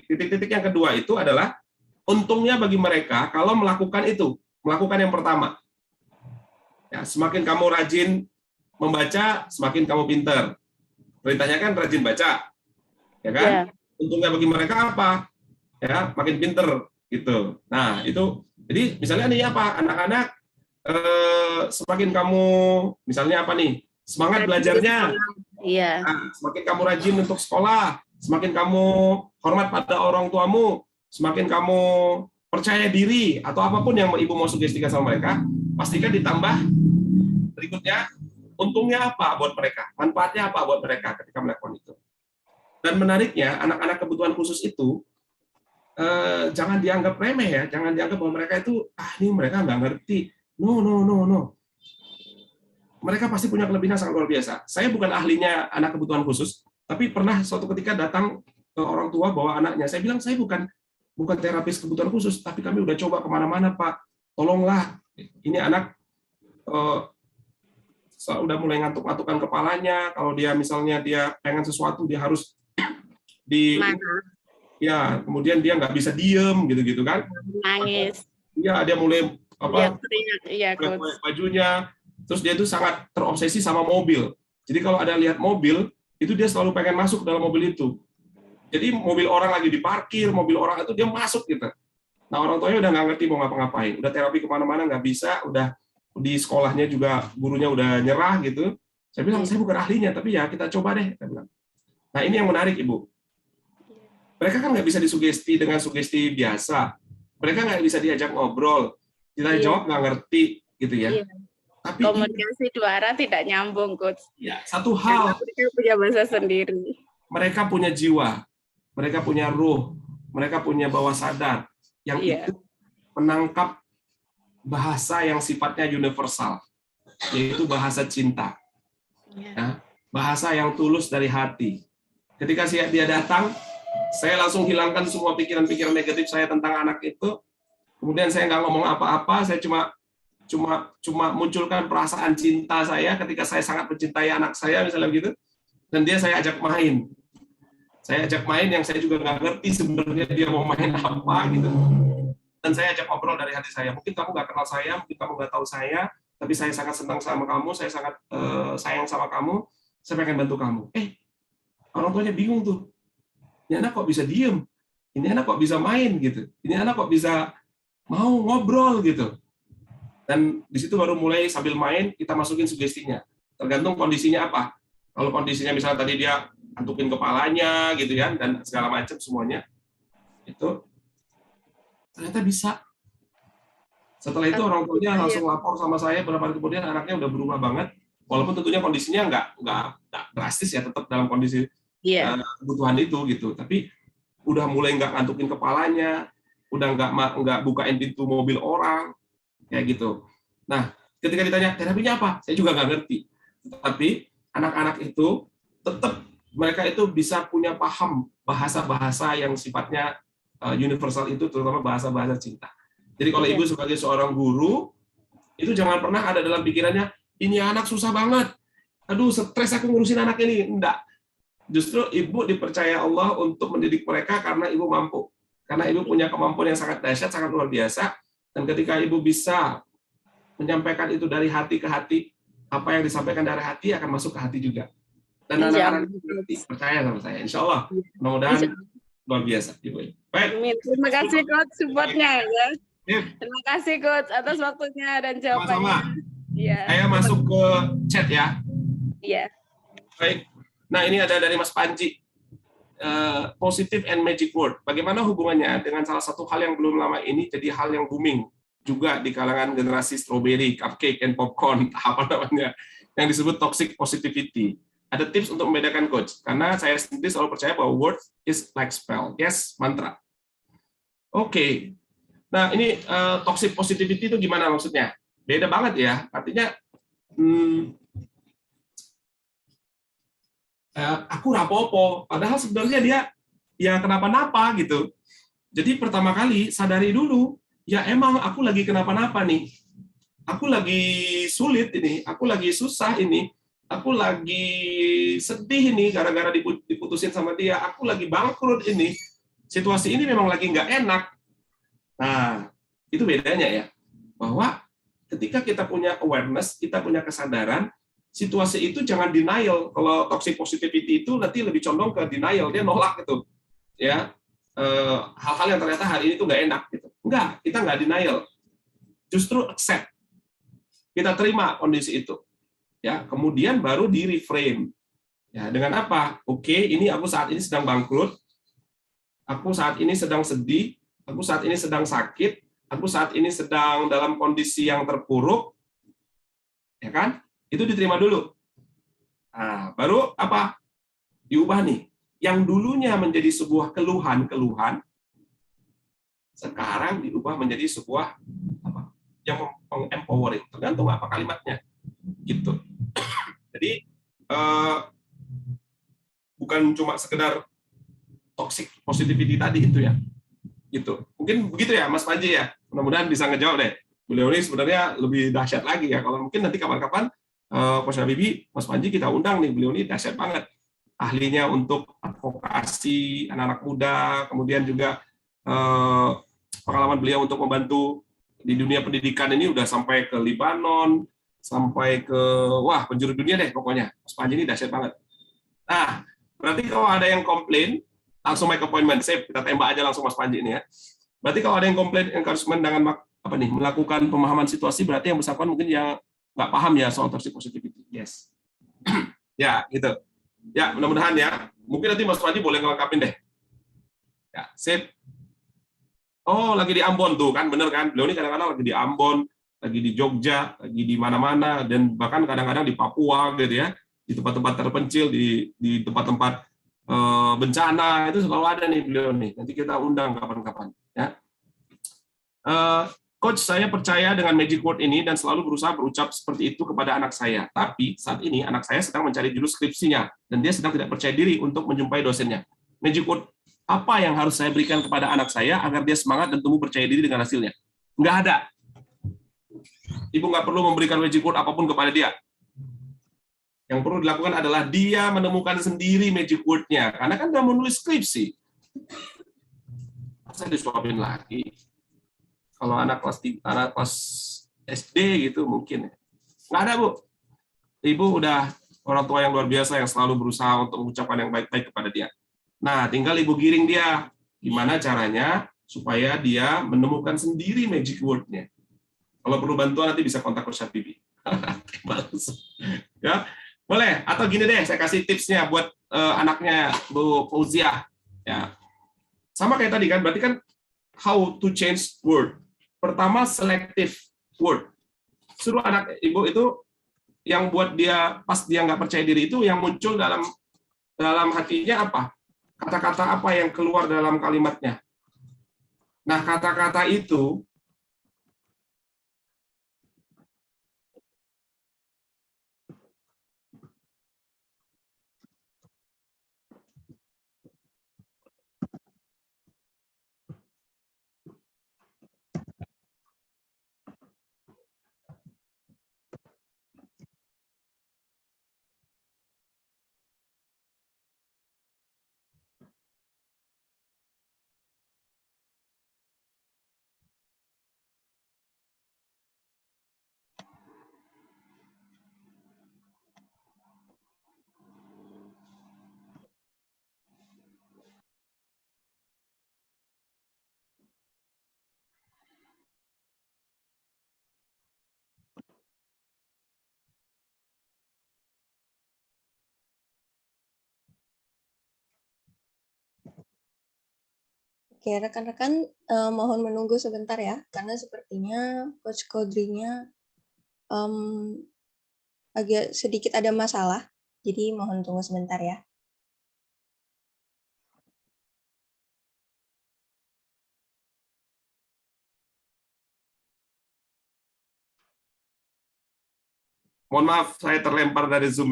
Titik-titik yang kedua itu adalah untungnya bagi mereka kalau melakukan yang pertama. Ya, semakin kamu rajin membaca, semakin kamu pinter. Perintahnya kan rajin baca, ya kan? Untungnya bagi mereka apa? Ya, makin pinter gitu. Nah, itu jadi misalnya nih apa? Anak-anak semakin kamu misalnya apa nih? Semangat belajarnya. Iya. Nah, semakin kamu rajin untuk sekolah, semakin kamu hormat pada orang tuamu, semakin kamu percaya diri atau apapun yang Ibu mau sugestikan sama mereka, pastikan ditambah berikutnya untungnya apa buat mereka, manfaatnya apa buat mereka ketika melakukan itu. Dan menariknya, anak-anak kebutuhan khusus itu jangan dianggap remeh ya, jangan dianggap bahwa mereka itu ini mereka nggak ngerti. No. Mereka pasti punya kelebihan sangat luar biasa. Saya bukan ahlinya anak kebutuhan khusus, tapi pernah suatu ketika datang ke orang tua bawa anaknya. Saya bilang saya bukan terapis kebutuhan khusus, tapi kami udah coba kemana-mana Pak. Tolonglah, ini anak udah mulai ngantuk-ngantukan kepalanya. Kalau dia misalnya dia pengen sesuatu, dia harus kemudian dia nggak bisa diem gitu kan. Nangis. Iya, dia mulai Coach. Bajunya. Terus dia itu sangat terobsesi sama mobil. Jadi kalau ada lihat mobil, itu dia selalu pengen masuk ke dalam mobil itu. Jadi mobil orang lagi diparkir, mobil orang itu dia masuk gitu. Nah, orang tuanya udah nggak ngerti mau ngapa-ngapain. Udah terapi kemana-mana nggak bisa, udah di sekolahnya juga gurunya udah nyerah gitu. Saya bilang, saya bukan ahlinya, tapi ya kita coba deh. Saya bilang. Nah, ini yang menarik, Ibu. Mereka kan nggak bisa disugesti dengan sugesti biasa. Mereka nggak bisa diajak ngobrol. Kita jawab nggak ngerti, gitu ya. Tapi komunikasi dua arah tidak nyambung, Coach. Ya, satu hal. Mereka punya bahasa sendiri. Mereka punya jiwa, mereka punya ruh, mereka punya bawah sadar yang itu menangkap bahasa yang sifatnya universal, yaitu bahasa cinta. Ya, bahasa yang tulus dari hati. Ketika dia datang, saya langsung hilangkan semua pikiran-pikiran negatif saya tentang anak itu. Kemudian saya nggak ngomong apa-apa, saya cuma munculkan perasaan cinta saya ketika saya sangat mencintai anak saya, misalnya begitu, dan saya ajak main. Saya ajak main yang saya juga nggak ngerti sebenarnya dia mau main apa gitu. Dan saya ajak ngobrol dari hati saya. Mungkin kamu nggak kenal saya, mungkin kamu nggak tahu saya, tapi saya sangat senang sama kamu, saya sangat sayang sama kamu, saya pengen bantu kamu. Orang tuanya bingung tuh. Ini anak kok bisa diem? Ini anak kok bisa main gitu? Ini anak kok bisa mau ngobrol gitu? Dan di situ baru mulai sambil main kita masukin sugestinya. Tergantung kondisinya apa. Kalau kondisinya misalnya tadi dia antukin kepalanya gitu ya dan segala macam semuanya, itu ternyata bisa. Setelah itu orang tuanya langsung lapor sama saya, beberapa hari kemudian anaknya udah berubah banget. Walaupun tentunya kondisinya nggak drastis ya, tetap dalam kondisi kebutuhan itu gitu. Tapi udah mulai nggak ngantukin kepalanya, udah nggak bukain pintu mobil orang. Kayak gitu. Nah, ketika ditanya terapinya apa, saya juga nggak ngerti. Tapi anak-anak itu tetap mereka itu bisa punya paham bahasa-bahasa yang sifatnya universal itu, terutama bahasa-bahasa cinta. Jadi kalau Ibu sebagai seorang guru, itu jangan pernah ada dalam pikirannya, ini anak susah banget. Aduh, stres aku ngurusin anak ini. Enggak. Justru Ibu dipercaya Allah untuk mendidik mereka karena Ibu mampu. Karena Ibu punya kemampuan yang sangat dahsyat, sangat luar biasa. Dan ketika Ibu bisa menyampaikan itu dari hati ke hati, apa yang disampaikan dari hati akan masuk ke hati juga. Dan anak-anak percaya sama saya, insya Allah. Mudah-mudahan Luar biasa, Ibu. Baik. Amin. Terima kasih Coach supportnya ya. Sip. Terima kasih Coach atas waktunya dan Sama-sama. jawabannya. Iya. Saya masuk ke chat ya. Iya. Baik. Nah, ini ada dari Mas Panji. Positive and magic word. Bagaimana hubungannya dengan salah satu hal yang belum lama ini jadi hal yang booming juga di kalangan generasi strawberry, cupcake, and popcorn, apa namanya, yang disebut toxic positivity. Ada tips untuk membedakan coach, karena saya sendiri selalu percaya bahwa word is like spell, yes, mantra. Oke. Nah, ini toxic positivity itu gimana maksudnya? Beda banget ya, artinya aku rapopo, padahal sebenarnya dia ya kenapa-napa gitu. Jadi pertama kali sadari dulu, ya emang aku lagi kenapa-napa nih. Aku lagi sulit ini, aku lagi susah ini, aku lagi sedih ini gara-gara diputusin sama dia, aku lagi bangkrut ini. Situasi ini memang lagi nggak enak. Nah, itu bedanya ya. Bahwa ketika kita punya awareness, kita punya kesadaran, situasi itu jangan denial. Kalau toxic positivity itu nanti lebih condong ke denial, dia nolak gitu. Ya, hal-hal yang ternyata hari ini tuh nggak enak gitu. Enggak, kita nggak denial. Justru accept. Kita terima kondisi itu. Ya, kemudian baru di reframe. Ya, dengan apa? Oke, ini aku saat ini sedang bangkrut. Aku saat ini sedang sedih, aku saat ini sedang sakit, aku saat ini sedang dalam kondisi yang terpuruk. Ya kan? Itu diterima dulu. Nah, baru apa? Diubah nih. Yang dulunya menjadi sebuah keluhan, sekarang diubah menjadi sebuah apa? Yang empowering. Tergantung apa kalimatnya. Gitu. Jadi bukan cuma sekedar toxic positivity tadi itu ya. Gitu. Mungkin begitu ya Mas Panji ya. Mudah-mudahan bisa ngejawab deh. Beliau ini sebenarnya lebih dahsyat lagi ya. Kalau mungkin nanti kapan-kapan Coach Habibie, Mas Panji kita undang nih. Beliau ini dahsyat banget. Ahlinya untuk advokasi anak-anak muda, kemudian juga pengalaman beliau untuk membantu di dunia pendidikan ini udah sampai ke Libanon, sampai ke wah penjuru dunia deh pokoknya. Mas Panji ini dahsyat banget. Nah, berarti kalau ada yang komplain, langsung make appointment. Sip, kita tembak aja langsung Mas Panji ini ya. Berarti kalau ada yang komplain encouragement dengan apa nih melakukan pemahaman situasi, berarti yang bersangkutan mungkin yang nggak paham ya soal toxic positivity. Yes. Ya, gitu. Ya, mudah-mudahan ya. Mungkin nanti Mas Panji boleh ngelengkapin deh. Ya, sip. Oh, lagi di Ambon tuh kan, bener kan? Beliau ini kadang-kadang lagi di Ambon, lagi di Jogja, lagi di mana-mana, dan bahkan kadang-kadang di Papua gitu ya, di tempat-tempat terpencil, di tempat-tempat bencana, itu selalu ada nih beliau nih. Nanti kita undang kapan-kapan. Ya. Coach, saya percaya dengan magic word ini dan selalu berusaha berucap seperti itu kepada anak saya. Tapi saat ini anak saya sedang mencari judul skripsinya, dan dia sedang tidak percaya diri untuk menjumpai dosennya. Magic word apa yang harus saya berikan kepada anak saya agar dia semangat dan tumbuh percaya diri dengan hasilnya? Nggak ada. Ibu nggak perlu memberikan magic word apapun kepada dia. Yang perlu dilakukan adalah dia menemukan sendiri magic word-nya. Karena kan dia menulis skripsi. Saya disuapin lagi. Kalau anak kelas SD gitu mungkin. Nggak ada, Bu. Ibu udah orang tua yang luar biasa yang selalu berusaha untuk mengucapkan yang baik-baik kepada dia. Nah, tinggal Ibu giring dia. Gimana caranya supaya dia menemukan sendiri magic word-nya. Kalau perlu bantuan nanti bisa kontak Coach Habibie. Ya, boleh. Atau gini deh, saya kasih tipsnya buat anaknya Bu Fauziah. Ya, sama kayak tadi kan. Berarti kan how to change word. Pertama, selective word. Suruh anak Ibu itu yang buat dia pas dia nggak percaya diri itu yang muncul dalam hatinya apa? Kata-kata apa yang keluar dalam kalimatnya. Nah, kata-kata itu Oke, rekan-rekan mohon menunggu sebentar ya, karena sepertinya Coach Kodrinya agak sedikit ada masalah, jadi mohon tunggu sebentar ya. Mohon maaf, saya terlempar dari Zoom.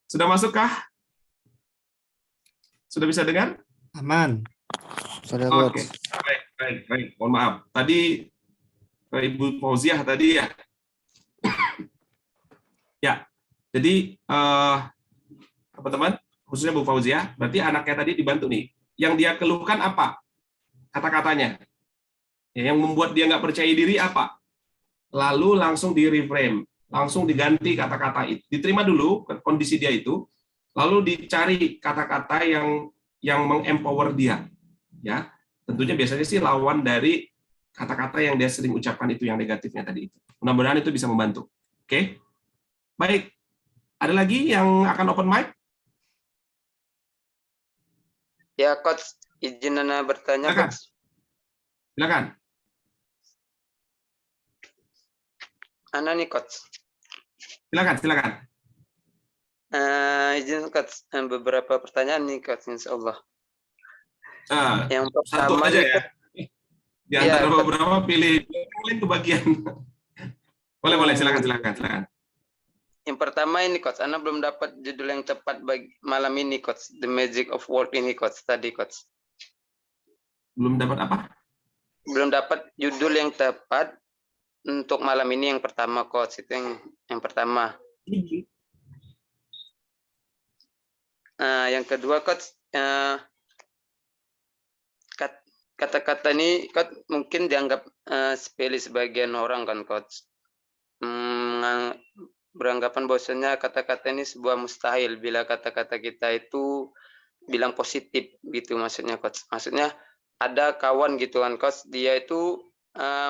Sudah masukkah? Sudah bisa dengar? Aman. Sudah, Oke, Coach. baik. Mohon maaf. Tadi Ibu Fauziah tadi ya. Ya, jadi teman-teman, khususnya Bu Fauziah, berarti anaknya tadi dibantu nih. Yang dia keluhkan apa? Kata-katanya. Ya, yang membuat dia nggak percaya diri apa? Lalu langsung di-reframe, langsung diganti kata-kata itu. Diterima dulu kondisi dia itu, lalu dicari kata-kata yang meng-empower dia. Ya, tentunya biasanya sih lawan dari kata-kata yang dia sering ucapkan itu yang negatifnya tadi itu. Mudah-mudahan itu bisa membantu. Oke? Baik. Ada lagi yang akan open mic? Ya, Coach, izin Ana bertanya, Silakan. Coach. Silakan. Ana nih, Coach. Silakan. Izin, Coach, beberapa pertanyaan nih, Coach, insya Allah. Yang Satu pertama aja nih, ya. Di antara beberapa pilih kebagian. Boleh, silakan. Yang pertama ini, Coach, Ana belum dapat judul yang tepat bagi malam ini, Coach. The Magic of Work ini, Coach, tadi, Coach. Belum dapat apa? Belum dapat judul yang tepat untuk malam ini yang pertama, Coach. Itu yang pertama. Yang kedua, Coach, kata-kata ini, Coach, mungkin dianggap sepele sebagian orang, kan, Coach. Beranggapan bahwasanya kata-kata ini sebuah mustahil bila kata-kata kita itu bilang positif gitu, maksudnya, Coach. Maksudnya ada kawan gitu kan, Coach, dia itu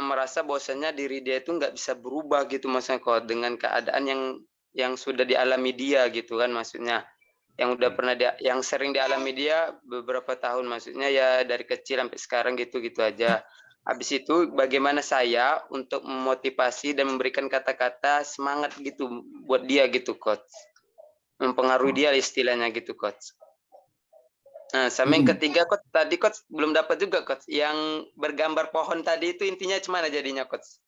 merasa bahwasanya diri dia itu nggak bisa berubah gitu, maksudnya, Coach, dengan keadaan yang sudah dialami dia gitu kan, maksudnya, yang udah pernah yang sering dialami dia beberapa tahun, maksudnya ya dari kecil sampai sekarang gitu aja. Habis itu bagaimana saya untuk memotivasi dan memberikan kata-kata semangat gitu buat dia gitu, Coach. Mempengaruhi dia istilahnya gitu, Coach. Nah, sama yang ketiga, Coach, tadi, Coach, belum dapat juga, Coach. Yang bergambar pohon tadi itu intinya gimana jadinya, Coach?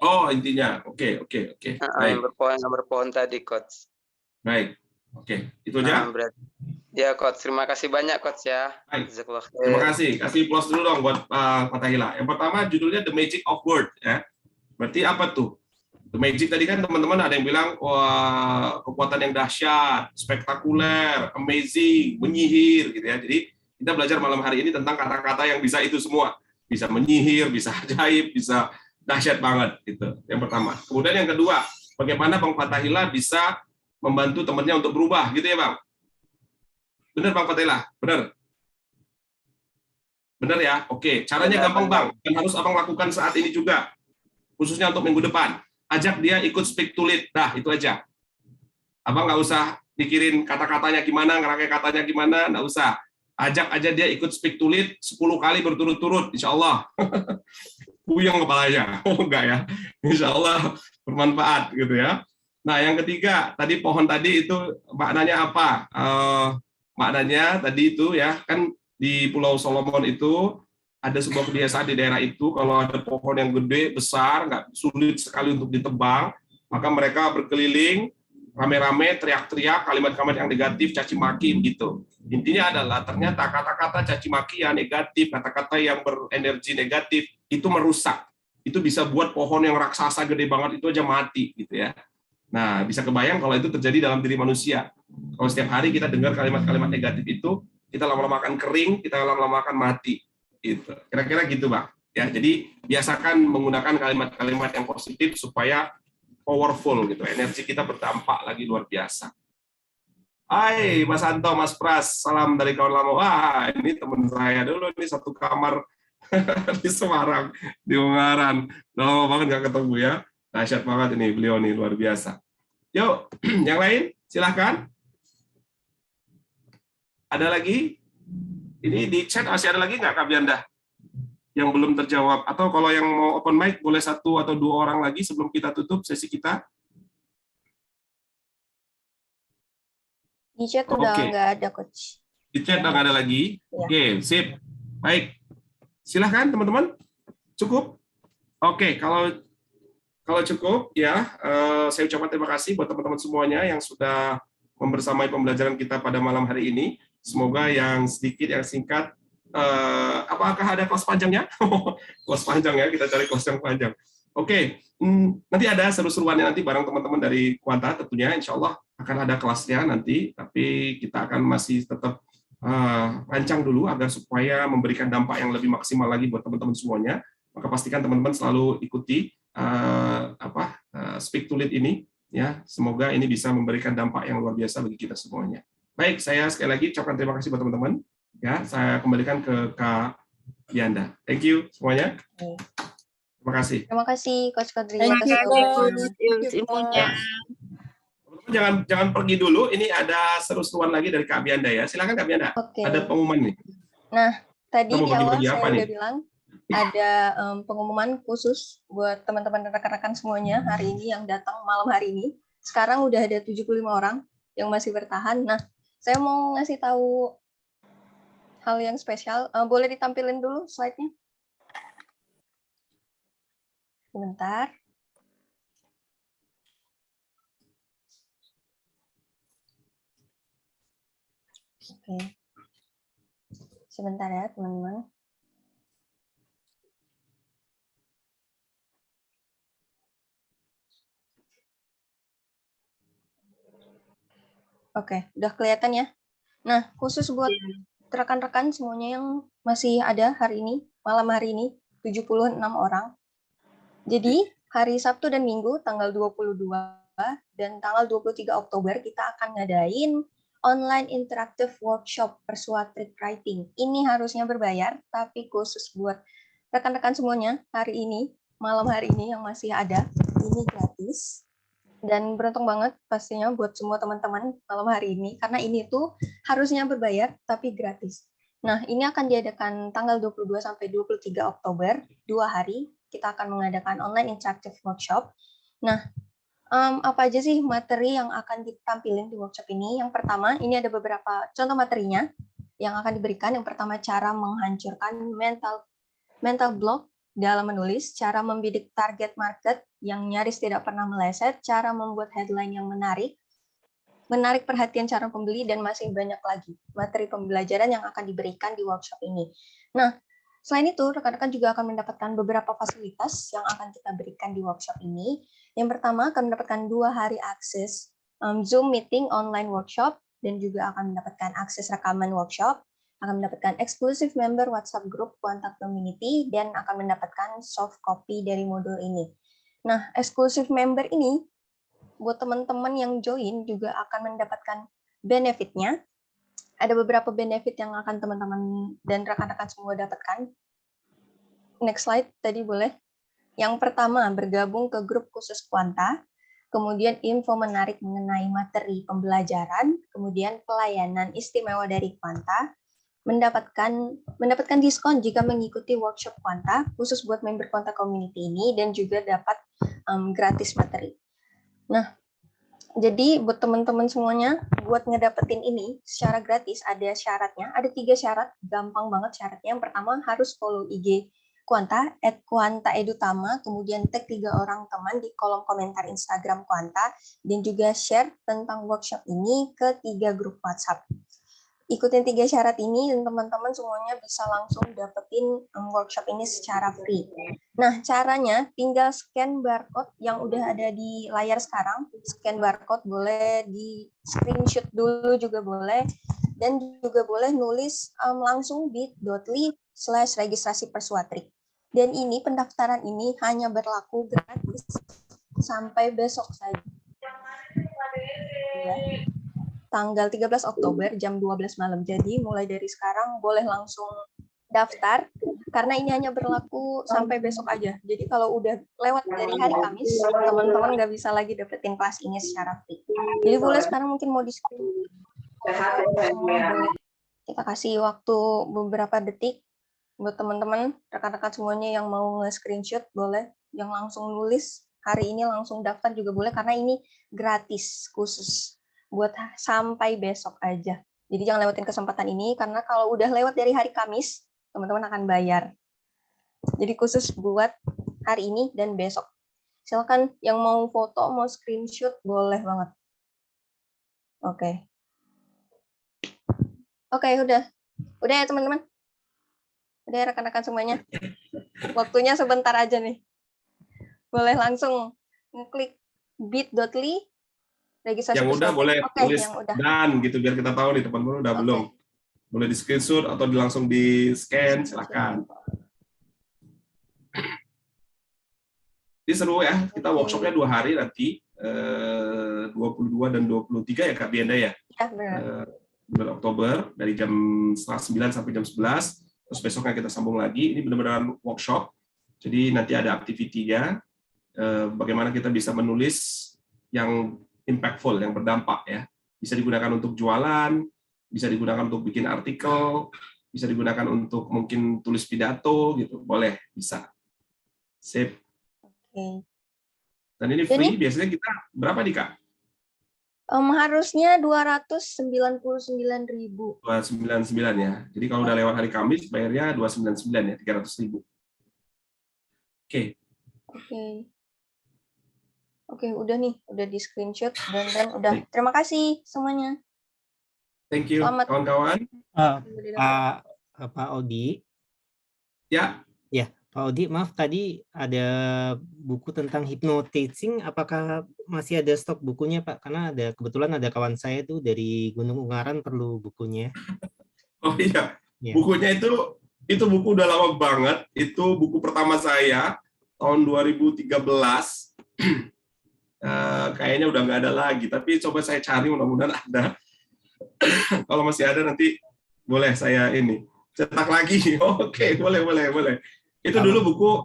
Oh, intinya. Oke. Yang gambar pohon tadi, Coach. Baik. Oke, itu aja. Ya, Coach, terima kasih banyak, Coach, ya. Baik. Terima kasih. Kasih plus dulu dong buat Fatahila. Yang pertama judulnya The Magic of Word, ya. Berarti apa tuh? The Magic tadi kan teman-teman ada yang bilang wah, kekuatan yang dahsyat, spektakuler, amazing, menyihir gitu ya. Jadi kita belajar malam hari ini tentang kata-kata yang bisa itu semua. Bisa menyihir, bisa ajaib, bisa dahsyat banget gitu. Yang pertama. Kemudian yang kedua, bagaimana Bang Fatahila bisa membantu temannya untuk berubah gitu ya, Bang? Benar, Bang Fatahila? Benar ya? Oke, caranya gampang, Bang. Dan harus Abang lakukan saat ini juga. Khususnya untuk minggu depan. Ajak dia ikut speak to lead. Dah, itu aja. Abang nggak usah mikirin kata-katanya gimana, ngerangkai katanya gimana, nggak usah. Ajak aja dia ikut speak to lead 10 kali berturut-turut, insya Allah. Puyeng kepalanya. Oh, enggak ya. Insya Allah bermanfaat gitu ya. Nah, yang ketiga, tadi pohon tadi itu maknanya apa? Maknanya tadi itu ya, kan di Pulau Solomon itu ada sebuah kebiasaan di daerah itu, kalau ada pohon yang gede, besar, nggak sulit sekali untuk ditebang, maka mereka berkeliling, rame-rame, teriak-teriak, kalimat-kalimat yang negatif, caci maki, begitu. Intinya adalah ternyata kata-kata caci maki yang negatif, kata-kata yang berenergi negatif, itu merusak. Itu bisa buat pohon yang raksasa gede banget itu aja mati, gitu ya. Nah, bisa kebayang kalau itu terjadi dalam diri manusia. Kalau setiap hari kita dengar kalimat-kalimat negatif itu, kita lama-lama akan kering, kita lama-lama akan mati. Gitu. Kira-kira gitu, Bang. Ya, jadi biasakan menggunakan kalimat-kalimat yang positif supaya powerful gitu. Energi kita berdampak lagi luar biasa. Hai, Mas Anto, Mas Pras, salam dari kawan lama. Wah, ini teman saya dulu nih satu kamar di Semarang, di Ungaran. Udah lama banget nggak ketemu ya. Dahsyat banget ini beliau nih, luar biasa. Yuk, yang lain silahkan. Ada lagi? Ini di chat masih ada lagi nggak Kak Bianda yang belum terjawab? Atau kalau yang mau open mic boleh 1 atau 2 orang lagi sebelum kita tutup sesi kita? Di chat udah Oke. nggak ada, Coach. Di chat udah nggak ada lagi. Iya. Oke, sip. Baik. Silahkan teman-teman. Cukup? Oke, kalau cukup ya, saya ucapkan terima kasih buat teman-teman semuanya yang sudah membersamai pembelajaran kita pada malam hari ini. Semoga yang sedikit, yang singkat. Apakah ada kelas panjangnya? Kelas panjang ya, kita cari kelas yang panjang. Oke, nanti ada seru-seruannya nanti bareng teman-teman dari Kuanta tentunya, insya Allah akan ada kelasnya nanti, tapi kita akan masih tetap rancang dulu agar supaya memberikan dampak yang lebih maksimal lagi buat teman-teman semuanya. Maka pastikan teman-teman selalu ikuti Speak to Lead ini, ya. Semoga ini bisa memberikan dampak yang luar biasa bagi kita semuanya. Baik, saya sekali lagi ucapkan terima kasih buat teman-teman. Ya, saya kembalikan ke Kak Yanda. Thank you semuanya. Terima kasih. Terima kasih Coach Kodri Thank atas you, jawabannya. Coach. Ilmunya. Jangan pergi dulu. Ini ada seru-seruan lagi dari Kak Bianda ya. Silakan Kak Bianda. Oke. Ada pengumuman nih. Nah, tadi Kamu di awal bagi-bagi saya apa udah nih? bilang ada pengumuman khusus buat teman-teman dan rekan-rekan semuanya hari ini yang datang malam hari ini. Sekarang udah ada 75 orang yang masih bertahan. Nah, saya mau ngasih tahu hal yang spesial. Boleh ditampilin dulu slide-nya? Sebentar. Oke. Sebentar ya, teman-teman. Oke, udah kelihatan ya. Nah, khusus buat rekan-rekan semuanya yang masih ada hari ini, malam hari ini, 76 orang. Jadi, hari Sabtu dan Minggu, tanggal 22 dan tanggal 23 Oktober, kita akan ngadain online interactive workshop persuasive writing. Ini harusnya berbayar, tapi khusus buat rekan-rekan semuanya, hari ini, malam hari ini yang masih ada, ini gratis. Dan beruntung banget pastinya buat semua teman-teman malam hari ini, karena ini tuh harusnya berbayar, tapi gratis. Nah, ini akan diadakan tanggal 22 sampai 23 Oktober, 2 hari, kita akan mengadakan online interactive workshop. Nah, apa aja sih materi yang akan ditampilin di workshop ini? Yang pertama, ini ada beberapa contoh materinya yang akan diberikan. Yang pertama, cara menghancurkan mental block dalam menulis, cara membidik target market yang nyaris tidak pernah meleset, cara membuat headline yang menarik perhatian calon pembeli, dan masih banyak lagi materi pembelajaran yang akan diberikan di workshop ini. Nah, selain itu, rekan-rekan juga akan mendapatkan beberapa fasilitas yang akan kita berikan di workshop ini. Yang pertama, akan mendapatkan 2 hari akses Zoom meeting online workshop, dan juga akan mendapatkan akses rekaman workshop, akan mendapatkan eksklusif member WhatsApp group Kuanta Community, dan akan mendapatkan soft copy dari modul ini. Nah, eksklusif member ini, buat teman-teman yang join juga akan mendapatkan benefitnya. Ada beberapa benefit yang akan teman-teman dan rekan-rekan semua dapatkan. Next slide, tadi boleh. Yang pertama, bergabung ke grup khusus Kuanta, kemudian info menarik mengenai materi pembelajaran, kemudian pelayanan istimewa dari Kuanta, mendapatkan diskon jika mengikuti workshop Kuanta, khusus buat member Kuanta Community ini, dan juga dapat gratis materi. Nah, jadi buat teman-teman semuanya, buat ngedapetin ini secara gratis, ada syaratnya, ada 3 syarat, gampang banget syaratnya. Yang pertama, harus follow IG Kuanta, @kuantaedutama, kemudian tag 3 orang teman di kolom komentar Instagram Kuanta, dan juga share tentang workshop ini ke 3 grup WhatsApp. Ikutin 3 syarat ini dan teman-teman semuanya bisa langsung dapetin workshop ini secara free. Nah, caranya tinggal scan barcode yang udah ada di layar sekarang. Scan barcode boleh di screenshot dulu juga boleh, dan juga boleh nulis langsung bit.ly/registrasi persuatrik. Dan ini pendaftaran ini hanya berlaku gratis sampai besok saja. Ya. Tanggal 13 Oktober jam 12 malam. Jadi mulai dari sekarang boleh langsung daftar, karena ini hanya berlaku sampai besok aja. Jadi kalau udah lewat dari hari Kamis, teman-teman nggak bisa lagi dapetin kelas ini secara free. Jadi boleh sekarang mungkin mau di-screen. Boleh Kita kasih waktu beberapa detik buat teman-teman, rekan-rekan semuanya yang mau nge-screenshot boleh, yang langsung nulis hari ini langsung daftar juga boleh, karena ini gratis khusus buat sampai besok aja. Jadi jangan lewatin kesempatan ini, karena kalau udah lewat dari hari Kamis, teman-teman akan bayar. Jadi khusus buat hari ini dan besok. Silakan yang mau foto, mau screenshot, boleh banget. Oke. Oke, udah. Udah ya teman-teman? Udah ya rekan-rekan semuanya? Waktunya sebentar aja nih. Boleh langsung ngeklik bit.ly registrasi Yang udah bersama. boleh Oke, tulis yang udah. dan gitu biar kita tahu nih teman-teman udah belum. Boleh di screenshot atau langsung di scan, silakan. Ini seru ya, kita workshopnya 2 hari nanti, 22 dan 23 ya Kak Bienda ya? Ya, benar. Bulan Oktober, dari jam 9 sampai jam 11, terus besoknya kita sambung lagi, ini benar-benar workshop, jadi nanti ada activity-nya, bagaimana kita bisa menulis yang impactful, yang berdampak ya, bisa digunakan untuk jualan, bisa digunakan untuk bikin artikel, bisa digunakan untuk mungkin tulis pidato gitu, boleh, bisa. Sip. Oke. Dan ini free, biasanya kita berapa nih Kak? Harusnya 299.000. 299 ya. Jadi kalau udah lewat hari Kamis, bayarnya 299 ya, 300.000. Oke. Oke, udah nih, udah di screenshot dan udah. Terima kasih semuanya. Thank you, Selamat. kawan-kawan. Pak Odi. Ya. Ya, Pak Odi, maaf tadi ada buku tentang hypnotizing, apakah masih ada stok bukunya Pak? Karena kebetulan ada kawan saya tuh dari Gunung Ungaran perlu bukunya. Oh iya, bukunya itu buku udah lama banget. Itu buku pertama saya tahun 2013. Kayaknya udah nggak ada lagi. Tapi coba saya cari, mudah-mudahan ada. Kalau masih ada nanti boleh saya ini cetak lagi. Oke, boleh. Itu dulu buku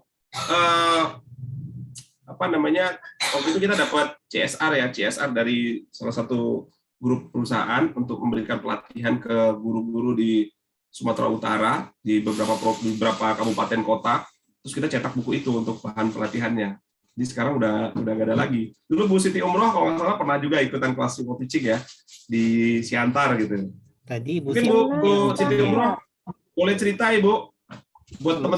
apa namanya? Waktu itu kita dapat CSR dari salah satu grup perusahaan untuk memberikan pelatihan ke guru-guru di Sumatera Utara di beberapa kabupaten kota. Terus kita cetak buku itu untuk bahan pelatihannya. Jadi sekarang udah nggak ada lagi. Dulu Bu Siti Umroh kalau nggak salah pernah juga ikutan kelas teaching ya di Siantar gitu. Tadi mungkin Bu Siti Umroh boleh cerita Ibu buat teman-teman